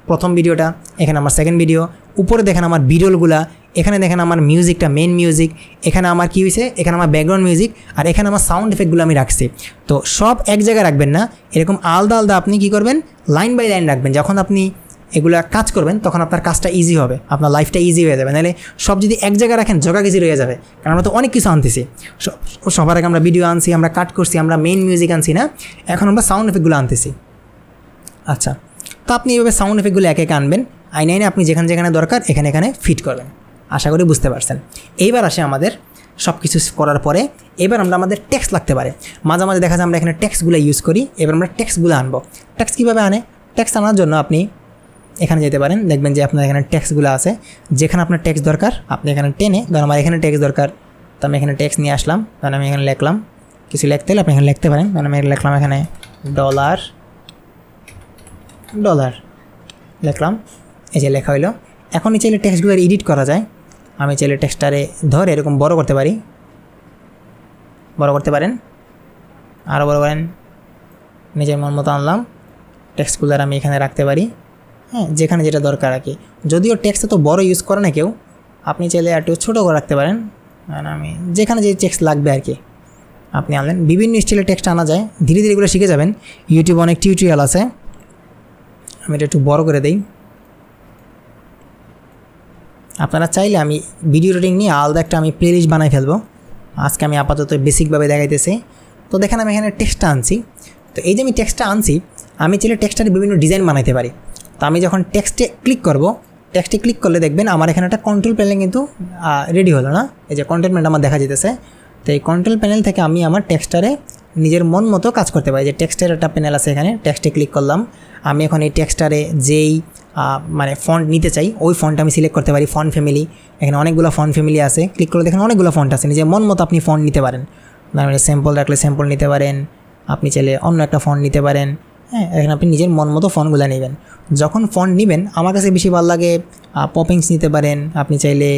A: প্রথম ভিডিওটা, এখানে আমার সেকেন্ড ভিডিও, উপরে দেখেন আমার বিরলগুলা, এখানে দেখেন আমার মিউজিকটা মেন মিউজিক, এখানে আমার কী হয়েছে, এখানে আমার ব্যাকগ্রাউন্ড মিউজিক, আর এখানে আমার সাউন্ড এফেক্টগুলো আমি রাখছি। তো সব এক জায়গায় রাখবেন না, এরকম আলাদা আলাদা আপনি কী করবেন, লাইন বাই লাইন রাখবেন। যখন আপনি এগুলো কাজ করবেন তখন আপনার কাজটা ইজি হবে, আপনার লাইফটা ইজি হয়ে যাবে। নাহলে সব যদি এক জায়গায় রাখেন জগাগিজি রয়ে যাবে। কারণ আমরা তো অনেক কিছু আনতেছি, সবার আগে আমরা ভিডিও আনছি, আমরা কাট করছি, আমরা মেইন মিউজিক আনছি না, এখন আমরা সাউন্ড এফেক্টগুলো আনতেছি। আচ্ছা, তো আপনি এইভাবে সাউন্ড এফেক্টগুলো একে একে আনবেন, আইনে আপনি যেখানে যেখানে দরকার এখানে এখানে ফিট করবেন। আশা করি বুঝতে পারছেন। এইবার আসে আমাদের সব কিছু করার পরে এবার আমরা আমাদের টেক্সট লাগতে পারে। মাঝে মাঝে দেখা যায় আমরা এখানে টেক্সটগুলো ইউজ করি। এবার আমরা টেক্সটগুলো আনবো। টেক্সট কীভাবে আনে? টেক্সট আনার জন্য আপনি এখানে যেতে পারেন, দেখবেন যে আপনার এখানে টেক্সটগুলো আছে। যেখানে আপনার টেক্সট দরকার আপনি এখানে টেনে, ধরুন আমার এখানে টেক্সট দরকার, তো আমি এখানে টেক্সট নিয়ে আসলাম, কারণ আমি এখানে লিখলাম, কিছু লিখতে হলে আপনি এখানে লিখতে পারেন। কারণ আমি লিখলাম এখানে ডলার লিখলাম, এই যে লেখা হইলো। এখন এই চাইলে টেক্সটগুলো এডিট করা যায়। আমি চাইলে টেক্সটটারে ধরে এরকম বড় করতে পারি, বড় করতে পারেন, আরও বড় করেন, নিজের মন মতো আনলাম। টেক্সটগুলো আমি এখানে রাখতে পারি। হ্যাঁ, যেখানে যেটা দরকার আর কি। যদিও টেক্সট তো বড় ইউজ করে না কেউ, আপনি চাইলে একটু ছোটো করে রাখতে পারেন। কারণ আমি যেখানে যে টেক্সট লাগবে আর কি আপনি আনলেন। বিভিন্ন স্টাইলের টেক্সট আনা যায়, ধীরে ধীরে এগুলো শিখে যাবেন। ইউটিউবে অনেক টিউটোরিয়াল আছে। আমি এটা একটু বড় করে দিই। আপনারা চাইলে আমি ভিডিও রেটিং নিয়ে আলাদা একটা আমি প্লেলিস্ট বানাই ফেলবো। আজকে আমি আপাতত বেসিকভাবে দেখাইতেছি। তো দেখেন আমি এখানে টেক্সটটা আনছি। তো এই যে আমি টেক্সটটা আনছি, আমি চাইলে টেক্সটার বিভিন্ন ডিজাইন বানাইতে পারি। তো আমি যখন টেক্সটে ক্লিক করব, টেক্সটে ক্লিক করলে দেখবেন আমার এখানে একটা কন্ট্রোল প্যানেল কিন্তু রেডি হলো না, এই যে কন্ট্রোল প্যানেল আমার দেখা যেতেছে। তো এই কন্ট্রোল প্যানেল থেকে আমি আমার টেক্সটারে নিজের মন মতো কাজ করতে পারি। যে টেক্সটের একটা প্যানেল আছে এখানে, টেক্সটে ক্লিক করলাম, আমি এখন এই টেক্সটারে যেই মানে ফন্ট নিতে চাই ওই ফন্ট আমি সিলেক্ট করতে পারি। ফন্ট ফ্যামিলি, এখানে অনেকগুলো ফন্ট ফ্যামিলি আছে, ক্লিক করলে দেখেন অনেকগুলো ফন্ট আছে। নিজের মন মতো আপনি ফন্ট নিতে পারেন। মানে স্যাম্পল রাখলে স্যাম্পল নিতে পারেন, আপনি চাইলে অন্য একটা ফন্ট নিতে পারেন। হ্যাঁ, এখানে আপনি নিজের মন মতো ফন্টগুলো নেবেন। যখন ফন্ট নেবেন আমার কাছে বেশি ভালো লাগে পপিংস নিতে পারেন, আপনি চাইলে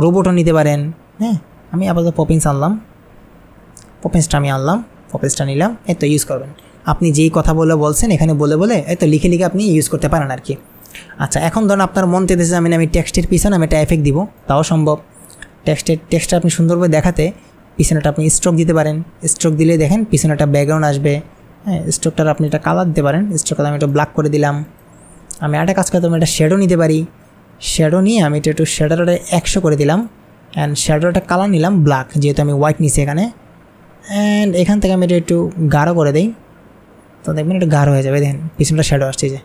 A: রোবটও নিতে পারেন। হ্যাঁ, আমি আপাতত পপিংস আনলাম, পপিংসটা আমি আনলাম, পপিংসটা নিলাম। এই তো ইউজ করবেন। আপনি যেই কথা বলছেন এখানে বলে এই তো লিখে আপনি ইউজ করতে পারেন আর কি। আচ্ছা, এখন ধরুন আপনার মন চেয়েছে আমি টেক্সটের পিছনে আমি একটা এফেক্ট দিব, তাও সম্ভব। টেক্সটটা আপনি সুন্দরভাবে দেখাতে পিছনেটা আপনি স্ট্রোক দিতে পারেন। স্ট্রোক দিলে দেখেন পিছনে একটা ব্যাকগ্রাউন্ড আসবে। হ্যাঁ, স্ট্রোকটার আপনি একটা কালার দিতে পারেন। স্ট্রোকটা আমি একটু ব্ল্যাক করে দিলাম। আমি একটা কাজ করতে আমি একটা শ্যাডো নিতে পারি। শ্যাডো নিয়ে আমি একটু শ্যাডোটা 100 করে দিলাম। অ্যান্ড শ্যাডোটা কালার নিলাম ব্ল্যাক, যেহেতু আমি হোয়াইট নিছি এখানে। অ্যান্ড এখান থেকে আমি একটু গাঢ় করে দিই, তো দেখবেন একটু গাঢ় হয়ে যাবে। দেখেন পিছনটা শ্যাডো আসছে। যে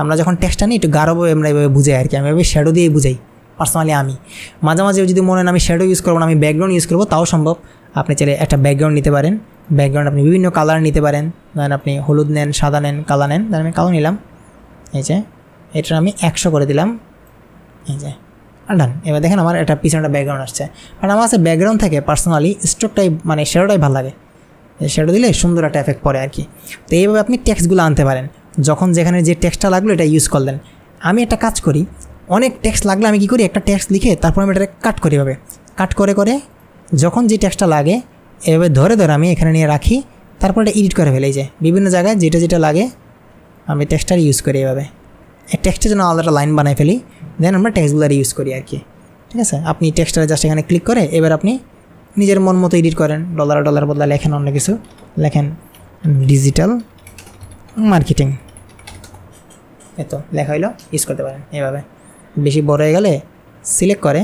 A: আমরা যখন টেক্সটটা নিই একটু গাঢ়ভাবে আমরা এইভাবে বুঝাই আর কি। আমি এভাবে শ্যাডো দিয়ে বুঝাই পার্সোনালি। আমি মাঝে মাঝে যদি মনে হয় আমি শ্যাডো ইউজ করবো না, আমি ব্যাকগ্রাউন্ড ইউজ করবো, তাও সম্ভব। আপনি চাইলে একটা ব্যাকগ্রাউন্ড নিতে পারেন। ব্যাকগ্রাউন্ড আপনি বিভিন্ন কালার নিতে পারেন। ধরেন আপনি হলুদ নেন, সাদা নেন, কালা নেন। ধরেন আমি কালো নিলাম। এই যে এটা আমি 100 করে দিলাম। এই যে ডান। এবার দেখেন আমার একটা পিছনে ব্যাকগ্রাউন্ড আসছে। কারণ আমার কাছে ব্যাকগ্রাউন্ড থেকে পার্সোনালি স্ট্রোকটাই মানে শ্যাডোটাই ভালো লাগে। শ্যাডো দিলে সুন্দর একটা এফেক্ট পড়ে আর কি। তো এইভাবে আপনি টেক্সটগুলো আনতে পারেন। যখন যেখানে যে টেক্সটটা লাগলো এটা ইউজ করলেন। আমি একটা কাজ করি, অনেক টেক্সট লাগলে আমি কী করি, একটা টেক্সট লিখে তারপর আমি এটা কাট করি। এভাবে কাট করে যখন যে টেক্সটটা লাগে এভাবে ধরে আমি এখানে নিয়ে রাখি, তারপর এটা এডিট করে ফেলে। যে বিভিন্ন জায়গায় যেটা লাগে আমি টেক্সটটা ইউজ করি। এভাবে এই টেক্সটের জন্য আলাদা লাইন বানাই ফেলি, দেন আমরা টেক্সটগুলো ইউজ করি আর কি। ঠিক আছে, আপনি টেক্সটটা জাস্ট এখানে ক্লিক করে এবার আপনি নিজের মন মতো এডিট করেন। ডলার বদলা লেখেন, অন্য কিছু লেখেন, ডিজিটাল মার্কেটিং। এত লেখা হইলো ইউজ করতে পারেন এভাবে। বেশি বড় হয়ে গেলে সিলেক্ট করে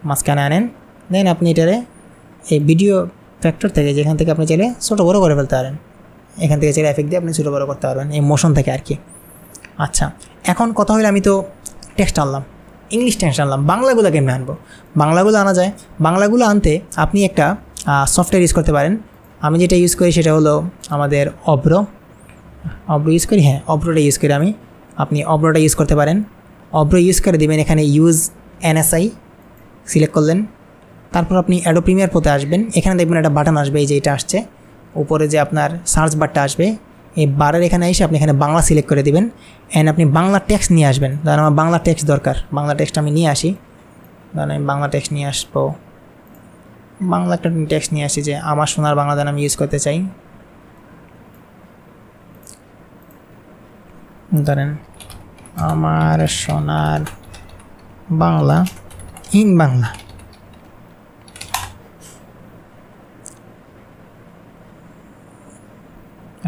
A: মাঝখানে আনেন, দেন আপনি এটারে এই ভিডিও ফ্যাক্টর থেকে যেখান থেকে আপনি চাইলে ছোটো বড়ো করে ফেলতে পারেন, এখান থেকে চাইলে এফেক্ট দিয়ে আপনি ছোটো বড়ো করতে পারবেন এই মোশন থেকে আর কি। আচ্ছা এখন কথা হইলে আমি তো টেক্সট আনলাম, ইংলিশ টেক্সট আনলাম, বাংলাগুলো কেমনে আনবো? বাংলাগুলো আনা যায়। বাংলাগুলো আনতে আপনি একটা সফটওয়্যার ইউজ করতে পারেন। আমি যেটা ইউজ করি সেটা হলো আমাদের অব্র ইউজ করি, হ্যাঁ অব্রোটা ইউজ করি আমি। আপনি অব্রোটা ইউজ করতে পারেন। অব্র ইউজ করে দেবেন, এখানে ইউজ NSI সিলেক্ট করলেন, তারপর আপনি অ্যাডোব প্রিমিয়ার প্রোতে আসবেন। এখানে দেখবেন একটা বাটন আসবে, এই যে এটা আসছে উপরে যে আপনার সার্চ বারটা আসবে, এই বারের এখানে এসে আপনি এখানে বাংলা সিলেক্ট করে দেবেন অ্যান্ড আপনি বাংলা টেক্সট নিয়ে আসবেন। ধরেন আমার বাংলা টেক্সট দরকার, বাংলা টেক্সট আমি নিয়ে আসি। ধরেন আমি বাংলা টেক্সট নিয়ে আসবো, বাংলা একটা টেক্সট নিয়ে আসি যে আমার সোনার বাংলা দান আমি ইউজ করতে চাই। ধরেন আমার সোনার বাংলা ইন বাংলা,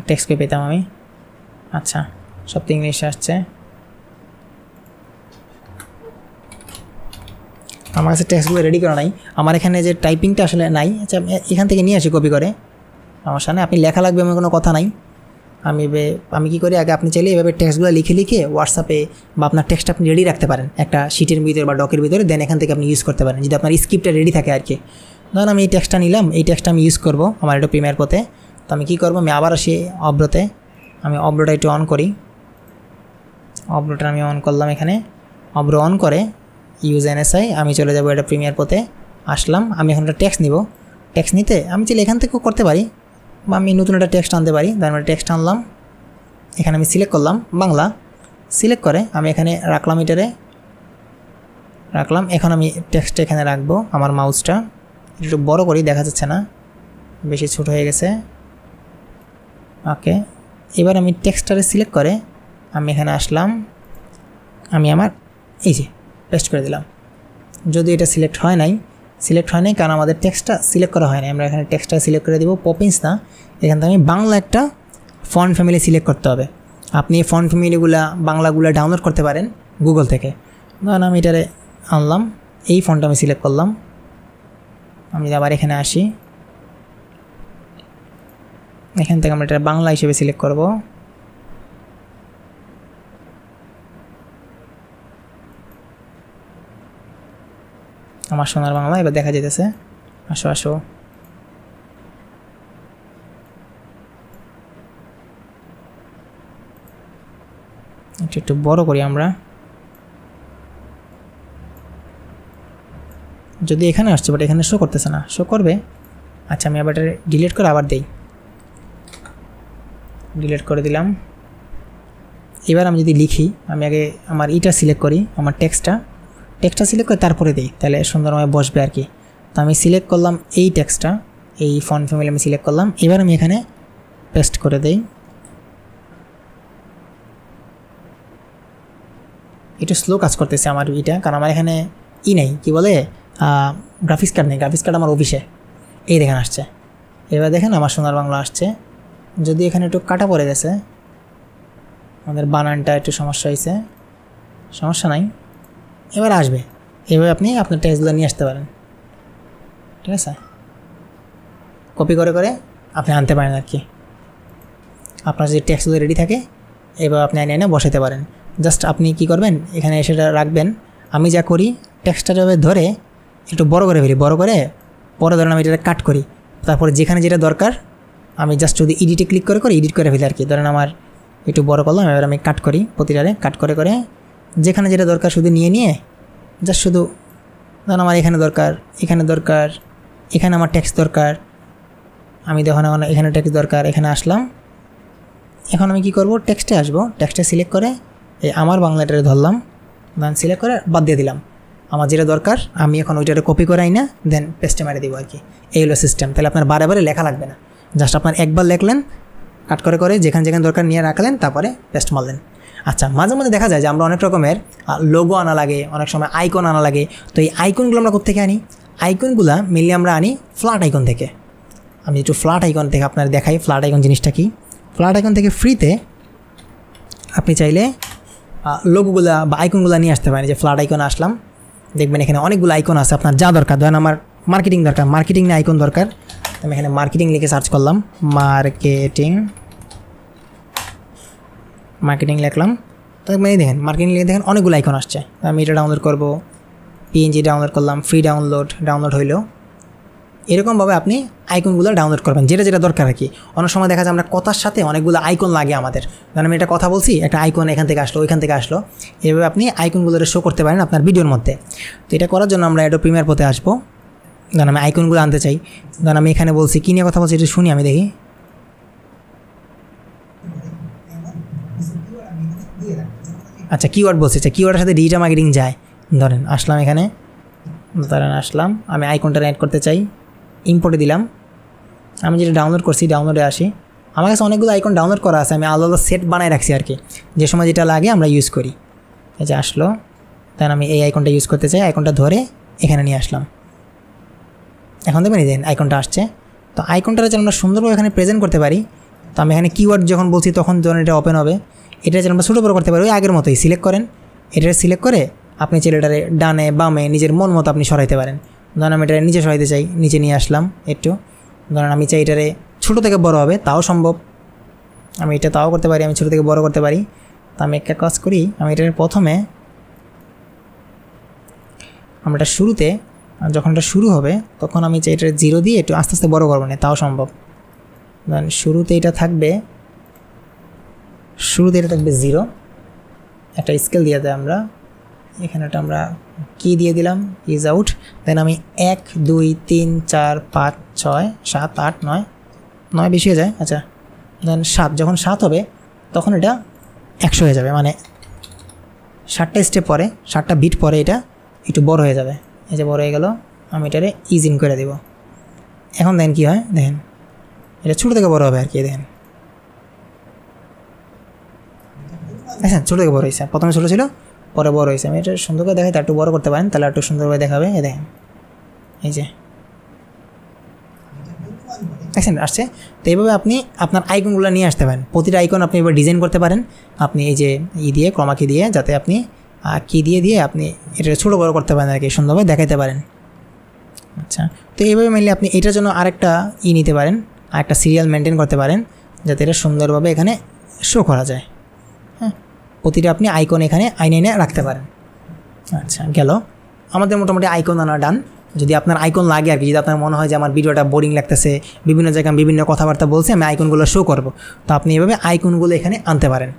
A: টেক্সট কই পেতাম আমি? আচ্ছা সব তো ইংলিশে আসছে। আমার কাছে টেক্সটগুলো রেডি করা নাই, আমার এখানে যে টাইপিংটা আসলে নাই। আচ্ছা এখান থেকে নিয়ে আসি কপি করে, সমস্যা নেই। আপনি লেখা লাগবে এমন কোনো কথা নাই। আমি কী করি, আগে আপনি চাইলে এভাবে টেক্সটগুলো লিখে হোয়াটসঅ্যাপে বা আপনার টেক্সট আপনি রেডি রাখতে পারেন একটা শিটের ভিতরে বা ডকের ভিতরে, দেন এখান থেকে আপনি ইউজ করতে পারেন যদি আপনার স্ক্রিপ্টটা রেডি থাকে আর কি। ধরুন আমি এই টেক্সটটা নিলাম, এই টেক্সটটা আমি ইউজ করবো আমার একটু প্রিমিয়ার পথে। তো আমি কী করবো, আমি আবার আসি অব্রোতে, আমি অব্রোটা একটু অন করি। অব্রোটা আমি অন করলাম, এখানে অব্র অন করে ইউজ NSI আমি চলে যাবো এটা প্রিমিয়ার পথে। আসলাম, আমি এখন একটা টেক্সট নিব। টেক্সট নিতে আমি চাইলে এখান থেকেও করতে পারি বা আমি নতুন একটা টেক্সট আনতে পারি। তার মানে টেক্সট আনলাম, এখানে আমি সিলেক্ট করলাম বাংলা, সিলেক্ট করে আমি এখানে রাখলাম, এটারে রাখলাম। এখন আমি টেক্সটটা এখানে রাখবো, আমার মাউসটা একটু বড় করি, দেখা যাচ্ছে না, বেশি ছোট হয়ে গেছে। ওকে, এবার আমি টেক্সটটারে সিলেক্ট করে আমি এখানে আসলাম, আমি আমার এই যে পেস্ট করে দিলাম। যদি এটা সিলেক্ট হয় নাই কারণ আমাদের টেক্সটটা সিলেক্ট করা হয় না। আমরা এখানে টেক্সটটা সিলেক্ট করে দিব, পপিন্স না, এখান থেকে আমি বাংলা একটা ফন্ট ফ্যামিলি সিলেক্ট করতে হবে। আপনি এই ফন্ট ফ্যামিলিগুলা বাংলাগুলো ডাউনলোড করতে পারেন গুগল থেকে। ধরুন আমি এটারে আনলাম, এই ফন্টটা আমি সিলেক্ট করলাম। আমি আবার এখানে আসি, এখান থেকে আমরা এটা বাংলা হিসেবে সিলেক্ট করব। আমার সোনার বাংলা এবার দেখা যেতেছে। আসো একটু বড় করি আমরা, যদি এখানে আসছে বাট এখানে শো করতেছে না, শো করবে। আচ্ছা আমি আবার এটা ডিলিট করে আবার দেই, ডিলিট করে দিলাম। এবার আমি যদি লিখি, আমি আগে আমার ইটা সিলেক্ট করি, আমার টেক্সটটা সিলেক্ট করে তারপরে দিই, তাহলে সুন্দরভাবে বসবে আর কি। তো আমি সিলেক্ট করলাম এই টেক্সটটা, এই ফন্ট ফ্যামিলি আমি সিলেক্ট করলাম। এবার আমি এখানে পেস্ট করে দেই। একটু স্লো কাজ করতেছে আমার ইটা, কারণ আমার এখানে নেই, কি বলে গ্রাফিক্স কার্ড নেই। গ্রাফিক্স কার্ড আমার অফিসে, এই দেখেন আসছে। এবার দেখেন আমার সোনার বাংলা আসছে। যদি এখানে একটু কাটা পড়ে গেছে, আমাদের বানানটা একটু সমস্যা হয়েছে, সমস্যা নাই, এবার আসবে। এভাবে আপনি আপনার টেক্সটগুলো নিয়ে আসতে পারেন, ঠিক আছে? কপি করে আপনি আনতে পারেন আর কি। আপনার যদি টেক্সটগুলো রেডি থাকে এবার আপনি এনে বসাতে পারেন। জাস্ট আপনি কি করবেন, এখানে এসে রাখবেন। আমি যা করি, টেক্সটটা ধরে একটু বড় করে ফেলি, বড় করে পরে ধরেন আমি এটা কাট করি। তারপরে যেখানে যেটা দরকার আমি জাস্ট যদি এডিটে ক্লিক করে এডিট করে ফেলি আর কি। ধরেন আমার একটু বড় করলাম, এবার আমি কাট করি, প্রতিটারে কাট করে যেখানে যেটা দরকার শুধু নিয়ে জাস্ট শুধু ধরেন আমার এখানে দরকার, এখানে আমার টেক্সট দরকার, আমি দেখুন আমার এখানে টেক্সট দরকার, এখানে আসলাম। এখন আমি কি করব, টেক্সটে আসবো, টেক্সটে সিলেক্ট করে এই আমার বাংলাটারে ধরলাম, দেন সিলেক্ট করে বাদ দিয়ে দিলাম। আমার যেটা দরকার আমি এখন ওইটারে কপি করাই না, দেন পেস্টে মারে দিব আর কি। এই হলো সিস্টেম। তাহলে আপনার বারে লেখা লাগবে না, জাস্ট আপনার একবার লেখলেন, কাট করে যেখানে দরকার নিয়ে রাখলেন, তারপরে পেস্ট মারলেন। আচ্ছা, মাঝে মাঝে দেখা যায় যে আমরা অনেক রকমের লোগো আনা লাগে, অনেক সময় আইকন আনা লাগে। তো এই আইকনগুলো আমরা কোথেকে আনি? আইকনগুলো মেনলি আমরা আনি ফ্ল্যাট আইকন থেকে। আমি একটু ফ্ল্যাট আইকন থেকে আপনার দেখাই ফ্ল্যাট আইকন জিনিসটা কি। ফ্ল্যাট আইকন থেকে ফ্রিতে আপনি চাইলে লোগোগুলো বা আইকনগুলো নিয়ে আসতে পারেন। যে ফ্ল্যাট আইকন আসলাম, দেখবেন এখানে অনেকগুলো আইকন আছে আপনার যা দরকার। ধরেন আমার মার্কেটিং দরকার, মার্কেটিং নিয়ে আইকন দরকার, আমি এখানে মার্কেটিং লিখে সার্চ করলাম, মার্কেটিং লিখলাম, তো দেখেন মার্কেটিং লিখে দেখেন অনেকগুলো আইকন আসছে। আমি এটা ডাউনলোড করব, পিএনজি ডাউনলোড করলাম, ফ্রি ডাউনলোড হইলো। এরকমভাবে আপনি আইকনগুলো ডাউনলোড করবেন যেটা যেটা দরকার আর কি। অনেক সময় দেখা যায় আমরা কথার সাথে অনেকগুলো আইকন লাগে আমাদের, ধরেন আমি একটা কথা বলছি, একটা আইকন এখান থেকে আসলো ওইখান থেকে আসলো, এভাবে আপনি আইকনগুলো শো করতে পারেন আপনার ভিডিওর মধ্যে। তো এটা করার জন্য আমরা অ্যাডোব প্রিমিয়ার প্রোতে আসবো। ধরেন আমি আইকনগুলো আনতে চাই, ধরেন আমি এখানে বলছি কী নিয়ে কথা বলছি এটা শুনি, আমি দেখি। আচ্ছা কিওয়ার্ড বলছি, আচ্ছা কিওয়ার্ডের সাথে ডিজিটাল মার্কেটিং যায়। ধরেন আসলাম এখানে, আসলাম আমি আইকনটা অ্যাড করতে চাই, ইম্পোর্টে দিলাম। আমি যেটা ডাউনলোড করছি ডাউনলোডে আসি, আমার কাছে অনেকগুলো আইকন ডাউনলোড করা আছে, আমি আলাদা আলাদা সেট বানায় রাখছি আর কি, যে সময় যেটা লাগে আমরা ইউজ করি। এই যে আসলো, তাই আমি এই আইকনটা ইউজ করতে চাই, আইকনটা ধরে এখানে নিয়ে আসলাম। এখন দেখবেন এই আইকনটা আসছে। তো আইকনটা যেন আমরা সুন্দরভাবে এখানে প্রেজেন্ট করতে পারি, তো আমি এখানে কিওয়ার্ড যখন বলছি তখন যখন এটা ওপেন হবে, এটা যেন আমরা ছোটো বড়ো করতে পারি ওই আগের মতোই সিলেক্ট করেন। এটা সিলেক্ট করে আপনি ছেলেটারে ডানে বামে নিজের মন মতো আপনি সরাইতে পারেন। ধরেন আমি এটারে নিচে সরাইতে চাই, নিচে নিয়ে আসলাম একটু। ধরেন আমি চাই এটারে ছোটো থেকে বড় হবে, তাও সম্ভব, আমি এটা তাও করতে পারি, আমি ছোটো থেকে বড় করতে পারি। তো আমি একটা কাজ করি, আমি এটার প্রথমে আমরা এটা শুরুতে যখন এটা শুরু হবে তখন আমি চাই এটা 0 দিয়ে একটু আস্তে আস্তে বড় করবো না, তাও সম্ভব। ধরেন শুরুতে এটা থাকবে 0, একটা স্কেল দিয়ে দেয় আমরা এখানে, এটা আমরা কি দিয়ে দিলাম ইজ আউট। দেন আমি 1 2 3 4 5 6 7 8 9 বেশি হয়ে যায়। আচ্ছা দেন 7, যখন 7 হবে তখন এটা 100 হয়ে যাবে, মানে 7টা স্টেপ পরে 7টা বিট পরে এটা একটু বড় হয়ে যাবে। এই যে বড় হয়ে গেল, আমি এটারে ইজ ইন করে দেব। এখন দেখেন কী হয়, দেখেন এটা ছোটো থেকে বড় হবে আর কি। দেখেন আচ্ছা ছোটো থেকে বড় হয়েছে, প্রথমে ছোটো ছিল পরে বড় হয়েছে। আমি এটা সুন্দর করে দেখাই, তার একটু বড় করতে পারেন, তাহলে একটু সুন্দরভাবে দেখাবে। এই দেখেন এই যে দেখছেন আসছে। তো এইভাবে আপনি আপনার আইকনগুলো নিয়ে আসতে পারেন। প্রতিটা আইকন আপনি এবার ডিজাইন করতে পারেন, আপনি এই যে দিয়ে ক্রমা কি দিয়ে, যাতে আপনি কি দিয়ে আপনি এটা ছোটো বড় করতে পারেন আর কি, সুন্দরভাবে দেখাইতে পারেন। আচ্ছা তো এইভাবে মেনলি আপনি এটার জন্য আরেকটা নিতে পারেন, আরেকটা সিরিয়াল মেনটেন করতে পারেন, যাতে এটা সুন্দরভাবে এখানে শো করা যায়। হ্যাঁ, প্রতিটা আপনি আইকন এখানে আইনে রাখতে পারেন। আচ্ছা গেল আমাদের মোটামুটি আইকন আনা ডান। যদি আপনার আইকন লাগে আর কি, যদি আপনার মনে হয় যে আমার ভিডিওটা বোরিং লাগতেছে, বিভিন্ন জায়গায় বিভিন্ন কথাবার্তা বলছে, আমি আইকনগুলো শো করব, তো আপনি এভাবে আইকনগুলো এখানে আনতে পারেন।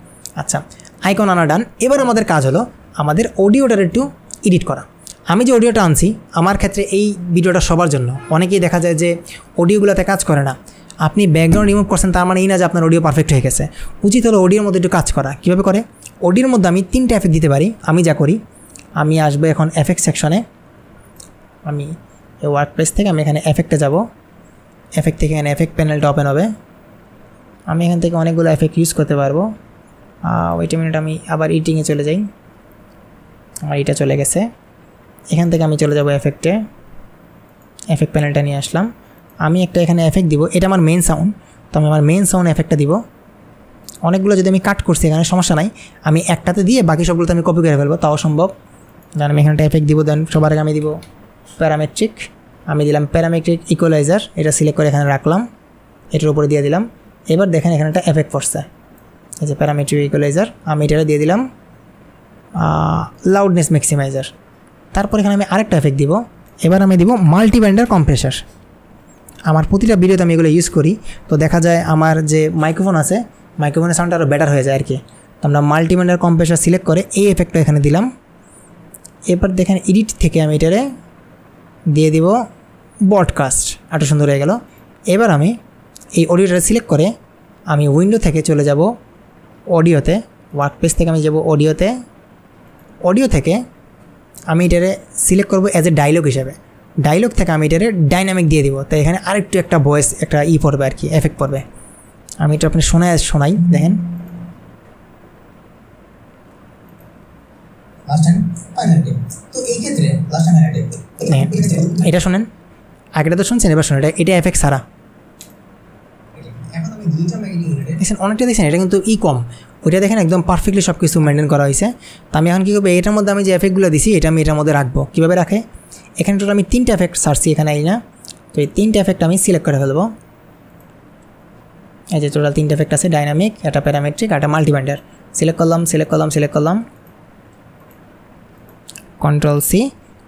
A: আচ্ছা আইকন আনা ডান। এবার আমাদের কাজ হলো আমাদের অডিওটার একটু এডিট করা। আমি যে অডিওটা আনছি আমার ক্ষেত্রে এই ভিডিওটা সবার জন্য, অনেকেই দেখা যায় যে অডিওগুলোতে কাজ করে না। আপনি ব্যাকগ্রাউন্ড রিমুভ করছেন তার মানে এই না যে আপনার অডিও পারফেক্ট হয়ে গেছে। উচিত হলো অডিওর মধ্যে একটু কাজ করা। কীভাবে করে, অডিওর মধ্যে আমি 3টা এফেক্ট দিতে পারি। আমি যা করি, আমি আসবো এখন এফেক্ট সেকশনে, আমি এই ওয়ার্কপ্লেস থেকে আমি এখানে এফেক্টে যাব, এফেক্ট থেকে এখানে এফেক্ট প্যানেলটা ওপেন হবে। আমি এখান থেকে অনেকগুলো এফেক্ট ইউজ করতে পারবো। ওইটা মিনিট আমি আবার এডিটিংয়ে চলে যাই, আমার এটা চলে গেছে। এখান থেকে আমি চলে যাব এফেক্টে, এফেক্ট প্যানেলটা নিয়ে আসলাম। আমি একটা এখানে এফেক্ট দিব, এটা আমার মেন সাউন্ড, তো আমি আমার মেন সাউন্ড এফেক্টটা দিব। অনেকগুলো যদি আমি কাট করছি এখানে সমস্যা নাই, আমি একটাতে দিয়ে বাকি সবগুলোতে আমি কপি করে ফেলবো, তাও সম্ভব। দেন আমি এখানে এফেক্ট দিব, দেন সবার আগে আমি দিব প্যারামেট্রিক, আমি দিলাম প্যারামেট্রিক ইকুয়ালাইজার, এটা সিলেক্ট করে এখানে রাখলাম, এটার উপরে দিয়ে দিলাম। এবার দেখেন এখানে একটা এফেক্ট পড়ছে, এই যে প্যারামেট্রিক ইকুয়ালাইজার, আমি এটা দিয়ে দিলাম লাউডনেস ম্যাক্সিমাইজার। তারপর এখানে আমি আরেকটা এফেক্ট দিব, এবার আমি দিব মাল্টিব্যান্ডার কম্প্রেসার। আমার প্রতিটা ভিডিওতে আমি এগুলো ইউজ করি, তো দেখা যায় আমার যে মাইক্রোফোন আছে মাইক্রোফোনের সাউন্ডটা আরও বেটার হয়ে যায় আর কি। তো আমরা মাল্টিব্যান্ডার কম্প্রেসার সিলেক্ট করে এই এফেক্টটা এখানে দিলাম। এবার দেখেন এডিট থেকে আমি এটারে দিয়ে দিব ব্রডকাস্ট, এত সুন্দর হয়ে গেল। এবার আমি এই অডিওটা সিলেক্ট করে আমি উইন্ডো থেকে চলে যাব অডিওতে, ওয়ার্কপ্লেস থেকে আমি যাব অডিওতে, অডিও থেকে আমি এটারে সিলেক্ট করবো অ্যাজ এ ডায়লগ হিসাবে। ডায়লগ থেকে আমি এটারে ডাইনামিক দিয়ে দিব, তাই এখানে আরেকটু একটা ভয়েস একটা পড়বে আর কি, এফেক্ট পড়বে। আমি এটা আপনি শোনাই দেখেন, এটা শোনেন, আগেটা তো শুনছেন, এবার শোনেন এটা এফেক্ট সারা দেখছেন, অনেকটা দেখছেন। এটা কিন্তু কম, ওইটা দেখেন একদম পারফেক্টলি সব কিছু মেনটেন করা হয়েছে। তো আমি এখন কী করবো, এটার মধ্যে আমি যে এফেক্টগুলো দিছি এটা আমি এটার মধ্যে রাখবো। কীভাবে রাখে, এখানে টোটাল আমি 3টা এফেক্ট ছাড়ছি এখানে এই না, তো এই 3টা এফেক্ট আমি সিলেক্ট করে ফেলবো। এই যে টোটাল 3টা এফেক্ট আছে, ডাইনামিক, একটা প্যারামেট্রিক, একটা মাল্টিব্যান্ডার। সিলেক্ট করলাম, Ctrl+C,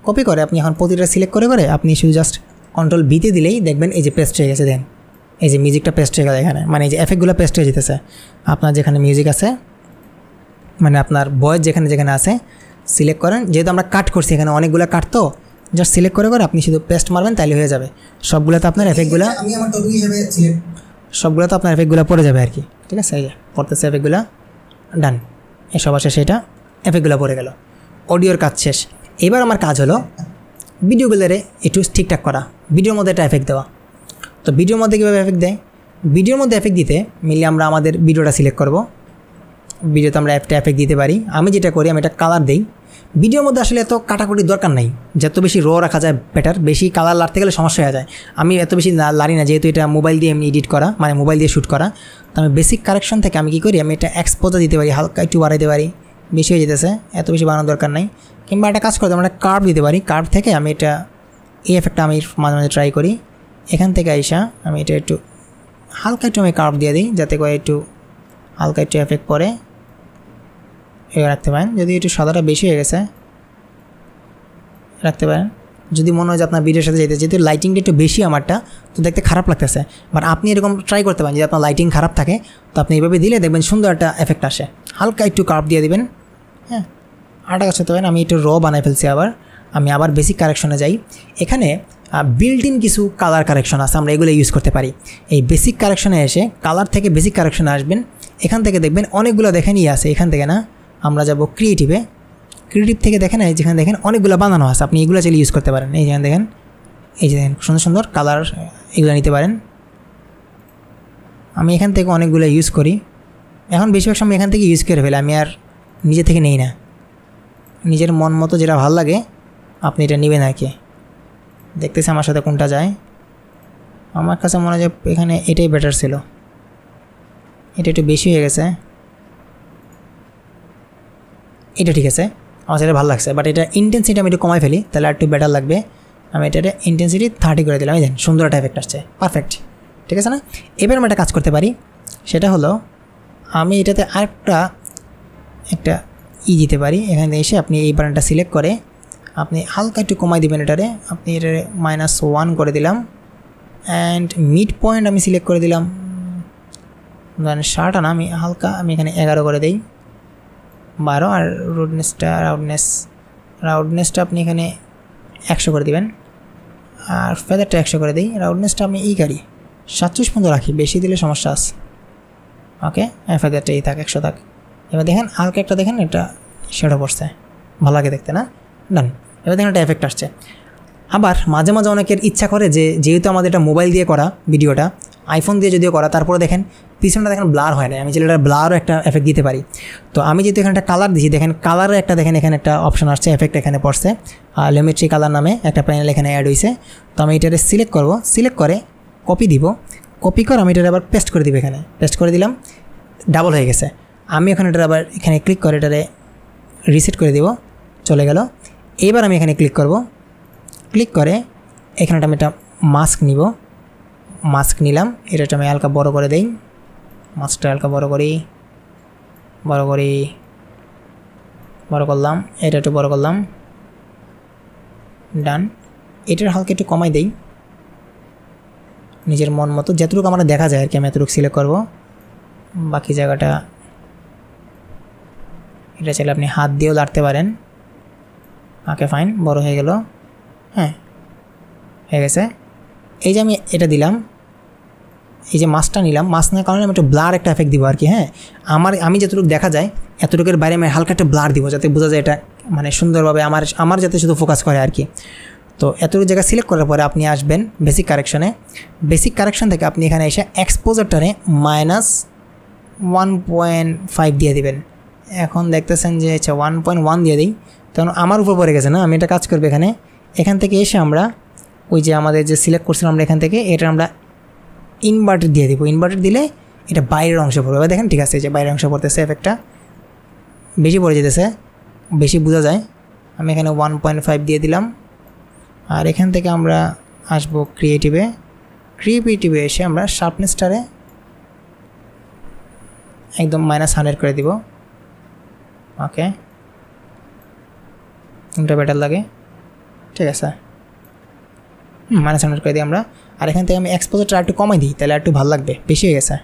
A: কপি করে আপনি এখন প্রতিটা সিলেক্ট করে আপনি শুধু জাস্ট Ctrl+V দিলেই দেখবেন এই যে পেস্ট হয়ে গেছে। দেন এই যে মিউজিকটা পেস্ট হয়ে গেল এখানে, মানে এই যে এফেক্টগুলো পেস্ট হয়ে যেতেছে। আপনার যেখানে মিউজিক আছে, মানে আপনার ভয়েস যেখানে আছে সিলেক্ট করেন। যেহেতু আমরা কাট করছি এখানে অনেকগুলো কাট, তো জাস্ট সিলেক্ট করে আপনি শুধু পেস্ট মারবেন, তাইলে হয়ে যাবে। সবগুলোতে আপনার এফেক্টগুলো আমি আমার টপিক হিসেবে সবগুলোতে আপনার এফেক্টগুলো পড়ে যাবে আর কি। ঠিক আছে, এই যে পড়তেছে এফেক্টগুলো, ডান। এসব আসে সেটা এফেক্টগুলো পড়ে গেল। অডিওর কাজ শেষ। এবার আমার কাজ হলো ভিডিওগুলোরে একটু ঠিকঠাক করা, ভিডিওর মধ্যে একটা এফেক্ট দেওয়া। তো ভিডিওর মধ্যে কীভাবে এফেক্ট দেয়, ভিডিওর মধ্যে এফেক্ট দিতে মিলে আমরা আমাদের ভিডিওটা সিলেক্ট করব। ভিডিওতে আমরা একটা এফেক্ট দিতে পারি। আমি যেটা করি, আমি একটা কালার দিই। ভিডিওর মধ্যে আসলে এত কাটাকুটির দরকার নাই, যত বেশি র রাখা যায় বেটার। বেশি কালার লাড়তে গেলে সমস্যা হয়ে যায়। আমি এত বেশি লাড়ি না, যেহেতু এটা মোবাইল দিয়ে এমনি এডিট করা, মানে মোবাইল দিয়ে শ্যুট করা। তো আমি বেসিক কারেকশন থেকে আমি কী করি, আমি এটা এক্সপোজার দিতে পারি, হালকা একটু বাড়াইতে পারি। বেশি হয়ে যেতেছে, এত বেশি বাড়ানোর দরকার নাই। কিংবা একটা কাজ করতে আমরা একটা কার্ভ দিতে পারি। কার্ভ থেকে আমি এটা, এই এফেক্টটা আমি মাঝে মাঝে ট্রাই করি। এখান থেকে আইসা আমি এটা একটু হালকা একটু আমি কার্ভ দিয়ে দিই, যাতে করে একটু হালকা একটু এফেক্ট পরে এ রাখতে পারেন। যদি একটু সাদাটা বেশি হয়ে গেছে রাখতে পারেন। যদি মনে হয় যে আপনার ভিডিওর সাথে যেতে, যেহেতু লাইটিংটা একটু বেশি আমারটা, তো দেখতে খারাপ লাগতেছে। বাট আপনি এরকম ট্রাই করতে পারেন, যদি আপনার লাইটিং খারাপ থাকে তো আপনি এইভাবে দিলে দেখবেন সুন্দর একটা এফেক্ট আসে। হালকা একটু কার্ভ দিয়ে দিবেন। হ্যাঁ, আরেকটা কাজ করতে পারেন, আমি একটু র বানাই ফেলছি। আমি আবার বেসিক কারেকশনে যাই। এখানে বিল্ট ইন কিছু কালার কারেকশন আছে, আমরা এগুলো ইউজ করতে পারি। এই বেসিক কারেকশনে এসে কালার থেকে বেসিক কারেকশনে আসবেন। এখান থেকে দেখবেন অনেকগুলো দেখেনই আছে। এখান থেকে না, আমরা যাব ক্রিয়েটিভ থেকে দেখেন, এই যেখানে দেখেন অনেকগুলো বানানো আছে, আপনি এগুলো চাইলে ইউজ করতে পারেন। এই যেখানে দেখেন, এই যে দেখেন সুন্দর সুন্দর কালার, এগুলো নিতে পারেন। আমি এখান থেকে অনেকগুলো ইউজ করি। এখন বেশিরভাগ সময় এখান থেকে ইউজ করে ফেলে, আমি আর নিজে থেকে নেই না। নিজের মন মতো যেটা ভালো লাগে আপনি এটা নেবেন আর কি। দেখতেছি আমার সাথে কোনটা যায়। আমার কাছে মনে হয় যে এখানে এটাই বেটার ছিল, এটা একটু বেশি হয়ে গেছে। এটা ঠিক আছে, আমার সেটা ভালো লাগছে। বাট এটা ইন্টেন্সিটি আমি একটু কমাই ফেলি, তাহলে আর একটু বেটার লাগবে। আমি এটা ইন্টেন্সিটি 30 করে দিলাম। এই দেন সুন্দর একটা এফেক্ট আসছে, পারফেক্ট। ঠিক আছে না? এবার আমি একটা কাজ করতে পারি, সেটা হলো আমি এটাতে আরেকটা একটা দিতে পারি। এখানে এসে আপনি এই বাটনটা সিলেক্ট করে আপনি হালকা একটু কমাই দেবেন এটারে। আপনি এটা -1 করে দিলাম। অ্যান্ড মিড পয়েন্ট আমি সিলেক্ট করে দিলাম, মানে 60 না, আমি হালকা আমি এখানে 11 করে দিই, 12। আর রাউডনেসটা আপনি এখানে 100 করে দিবেন। আর ফেদারটা 100 করে দিই। রাউডনেসটা আমি এই গাড়ি 27 পর্যন্ত রাখি, বেশি দিলে সমস্যা আছে। ওকে, ফেদারটা এই থাক, 100 থাক। এবার দেখেন হালকা একটা দেখেন এটা শেডো পড়ছে, ভালো লাগে দেখতে না? ডান। এবার দেখেন একটা এফেক্ট আসছে। আবার মাঝে মাঝে অনেকের ইচ্ছা করে যে যেহেতু আমাদের এটা মোবাইল দিয়ে করা ভিডিওটা, আইফোন দিয়ে যদিও করা, তারপরে দেখেন পিছনটা দেখেন ব্লার হয় না। আমি চাইলে এটা ব্লারও একটা এফেক্ট দিতে পারি। তো আমি যেহেতু এখানে একটা কালার দিচ্ছি, দেখেন কালারে একটা দেখেন এখানে একটা অপশন আসছে, এফেক্ট এখানে পড়ছে, লিওমেট্রি কালার নামে একটা প্যানেল এখানে অ্যাড হয়েছে। তো আমি এটারে সিলেক্ট করব, সিলেক্ট করে কপি দিব। কপি করে আমি এটার আবার পেস্ট করে দিব। এখানে পেস্ট করে দিলাম, ডাবল হয়ে গেছে। আমি এখন এটার আবার এখানে ক্লিক করে এটারে রিসেট করে দিব, চলে গেল। এবার আমি এখানে ক্লিক করব, ক্লিক করে এখানে আমি একটা মাস্ক নিব। মাস্ক নিলাম, এটা আমি হালকা বড় করে দেই। মাস্কটা হালকা বড় করলাম। এটা একটু বড় করলাম, ডান। এটার হালকা একটু কমাই দেই নিজের মন মতো, যতটুকু আমরা দেখা যায় আর কি। আমি এতটুকু সিলেক্ট করব, বাকি জায়গাটা এটা চাইলে আপনি হাত দিয়েও লাড়তে পারেন। ওকে ফাইন, বড় হয়ে গেল। হ্যাঁ, হয়ে গেছে। এই যে আমি এটা দিলাম, এই যে মাছটা নিলাম, মাছ নেওয়ার কারণে আমি একটু ব্লার একটা এফেক্ট দিব আর কি। হ্যাঁ, আমি যতটুকু দেখা যায় এতটুকুর বাইরে আমি হালকা একটা ব্লার দিব, যাতে বোঝা যায় এটা মানে সুন্দরভাবে আমার যাতে শুধু ফোকাস করে আর কি। তো এতটুকু জায়গা সিলেক্ট করার পরে আপনি আসবেন বেসিক কারেকশনে। বেসিক কারেকশন থেকে আপনি এখানে এসে এক্সপোজারটারে -1.5 দিয়ে দিবেন। এখন দেখতেছেন যে আচ্ছা 1.1 দিয়ে দিই, তখন আমার উপর পড়ে গেছে না। আমি এটা কাজ করবো এখান থেকে এসে আমরা ওই যে আমাদের যে সিলেক্ট করছিলাম আমরা এখান থেকে এটা আমরা ইনভার্টেড দিয়ে দিব। ইনভার্টেড দিলে এটা বাইরের অংশে পড়বে। দেখেন ঠিক আছে, এই যে বাইরের অংশে পড়তেছে, এফেক্টটা বেশি পড়ে যেতেছে, বেশি বোঝা যায়। আমি এখানে 1.5 দিয়ে দিলাম। আর এখান থেকে আমরা আসবো ক্রিয়েটিভে এসে আমরা শার্পনেসটারে একদম -100 করে দিব। ওকে, এটা বেটার লাগে, ঠিক আছে। -100 করে দিই আমরা। আর এখান থেকে আমি এক্সপোজারটা একটু কমাই দিই, তাহলে একটু ভালো লাগবে, বেশি হয়ে গেছে।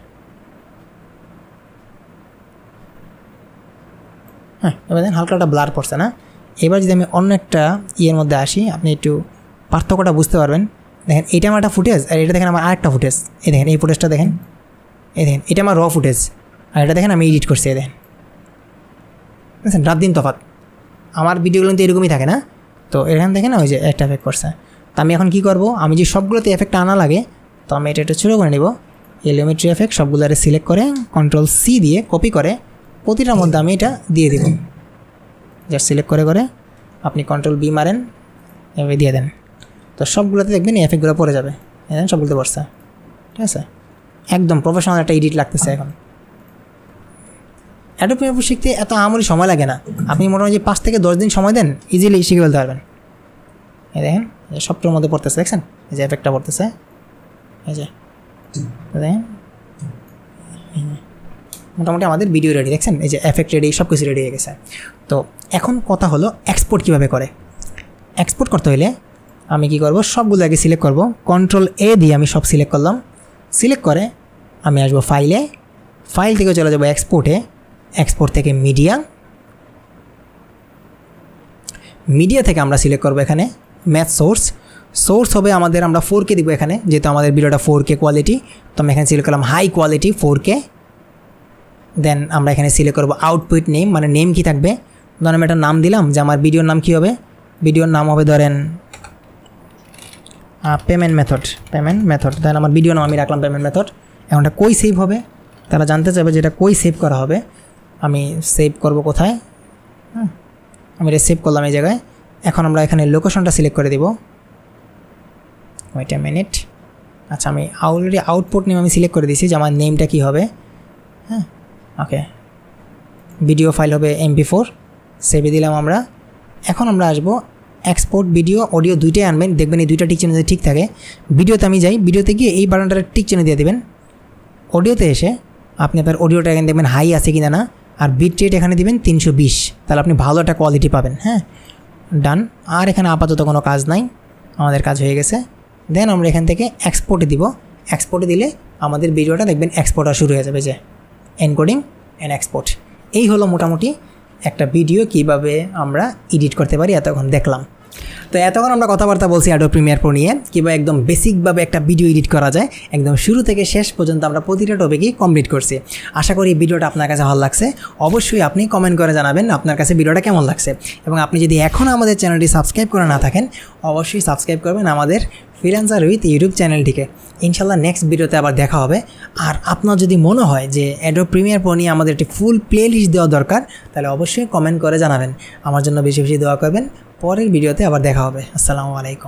A: হ্যাঁ, এবার দেখেন হালকাটা ব্লার পড়ছে না। এবার যদি আমি অন্য একটা ইয়ের মধ্যে আসি, আপনি একটু পার্থক্যটা বুঝতে পারবেন। দেখেন এটা আমার একটা ফুটেজ, আর এটা দেখেন আমার আরেকটা ফুটেজ। এই দেখেন এই ফুটেজটা দেখেন, এই দেখেন এটা আমার র ফুটেজ, আর এটা দেখেন আমি এডিট করছি। এই দেখেন দেখছেন, রাত দিন তফাৎ। আমার ভিডিওগুলো কিন্তু এরকমই থাকে না। তো এখান থেকে না ওই যে একটা এফেক্ট করছে। তো আমি এখন কী করবো, আমি যে সবগুলোতে এফেক্টটা আনা লাগে, তো আমি এটা একটু ছোটো করে নিব। এলিমেন্ট্রি এফেক্ট সবগুলো সিলেক্ট করে Ctrl+C দিয়ে কপি করে প্রতিটার মধ্যে আমি এটা দিয়ে দিব। জাস্ট সিলেক্ট করে আপনি Ctrl+B মারেন, এভাবে দিয়ে দেন। তো সবগুলোতে দেখবেন এই এফেক্টগুলো পড়ে যাবে। দেখেন সবগুলোতে পড়ছে, ঠিক আছে। একদম প্রফেশনাল একটা এডিট লাগতেছে এখন। অ্যাডোব প্রিমিয়ার প্রো শিখতে এত আমরি সময় লাগে না। আপনি মোটামুটি 5 থেকে 10 দিন সময় দেন, ইজিলি শিখে ফেলতে পারবেন। এই দেখেন সবটার মধ্যে পড়তেছে, দেখছেন এই যে এফেক্টটা পড়তেছে, এই যে দেখেন মোটামুটি আমাদের ভিডিও রেডি, দেখছেন এই যে এফেক্ট রেডি, সব কিছু রেডি হয়ে গেছে। তো এখন কথা হলো এক্সপোর্ট কীভাবে করে। এক্সপোর্ট করতে হলে আমি কি করব, সবগুলো আগে সিলেক্ট করব। Ctrl+A দিয়ে আমি সব সিলেক্ট করলাম। সিলেক্ট করে আমি আসবো ফাইলে, ফাইল থেকে চলে যাবো এক্সপোর্টে। এক্সপোর্ট থেকে মিডিয়া থেকে আমরা সিলেক্ট করবো এখানে ম্যাথ সোর্স হবে আমাদের, আমরা 4K দিব এখানে, যেহেতু আমাদের ভিডিওটা 4K কোয়ালিটি। তো আমি এখানে সিলেক্ট করলাম হাই কোয়ালিটি 4K। দেন আমরা এখানে সিলেক্ট করবো আউটপুট নেম, মানে নেম কী থাকবে। ধরেন আমি একটা নাম দিলাম, যে আমার ভিডিওর নাম কী হবে, ভিডিওর নাম হবে ধরেন পেমেন্ট মেথড। দেন আমার ভিডিও নাম আমি রাখলাম পেমেন্ট মেথড। এখন এটা কই সেভ হবে, তারা জানতে চাইবে যেটা কই সেভ করা হবে। আমি সেভ করব কোথায়, আমি এটা সেভ করলাম এই জায়গায়। এখন আমরা এখানে লোকেশনটা সিলেক্ট করে দিব। Wait a minute. আচ্ছা, আমি অলরেডি আউটপুট নেম আমি সিলেক্ট করে দিয়েছি যে আমার নেমটা কী হবে। হ্যাঁ, ওকে, ভিডিও ফাইল হবে MP4, সেভে দিলাম আমরা। এখন আমরা আসবো এক্সপোর্ট ভিডিও অডিও দুইটাই আনবেন, দেখবেন এই দুইটা টিক চিহ্ন যদি ঠিক থাকে। ভিডিওতে আমি যাই, ভিডিওতে গিয়ে এই বাটনটার টিক চিহ্ন দিয়ে দেবেন। অডিওতে এসে আপনি আপনার অডিওটা এখানে দেখবেন হাই আছে কি না, আর বিট রেট এখানে দিবেন 320, তাহলে আপনি ভালো একটা কোয়ালিটি পাবেন। হ্যাঁ, ডান। আর এখানে আপাতত কোনো কাজ নাই, আমাদের কাজ হয়ে গেছে। দেন আমরা এখান থেকে এক্সপোর্টে দিব। এক্সপোর্টে দিলে আমাদের ভিডিওটা দেখবেন এক্সপোর্ট শুরু হয়ে যাবে, যে এনকোডিং অ্যান্ড এক্সপোর্ট। এই হলো মোটামুটি একটা ভিডিও কিভাবে আমরা এডিট করতে পারি, এতক্ষণ দেখলাম। তো এতক্ষণ আমরা কথাবার্তা বলছি অ্যাডোব প্রিমিয়ার প্রো নিয়ে, কীভাবে একদম বেসিকভাবে একটা ভিডিও এডিট করা যায়। একদম শুরু থেকে শেষ পর্যন্ত আমরা প্রতিটা টপিকই কমপ্লিট করছি। আশা করি ভিডিওটা আপনার কাছে ভালো লাগছে। অবশ্যই আপনি কমেন্ট করে জানাবেন আপনার কাছে ভিডিওটা কেমন লাগছে। এবং আপনি যদি এখনও আমাদের চ্যানেলটি সাবস্ক্রাইব করে না থাকেন, অবশ্যই সাবস্ক্রাইব করবেন আমাদের ফ্রিল্যান্সার উইথ ইউটিউব চ্যানেলটিকে। ইনশাল্লাহ নেক্সট ভিডিওতে আবার দেখা হবে। আর আপনার যদি মনে হয় যে অ্যাডোব প্রিমিয়ার প্রো নিয়ে আমাদের একটি ফুল প্লে লিস্ট দেওয়া দরকার, তাহলে অবশ্যই কমেন্ট করে জানাবেন। আমার জন্য বেশি বেশি দোয়া করবেন। পরের ভিডিওতে আবার দেখা হবে। আসসালামু আলাইকুম।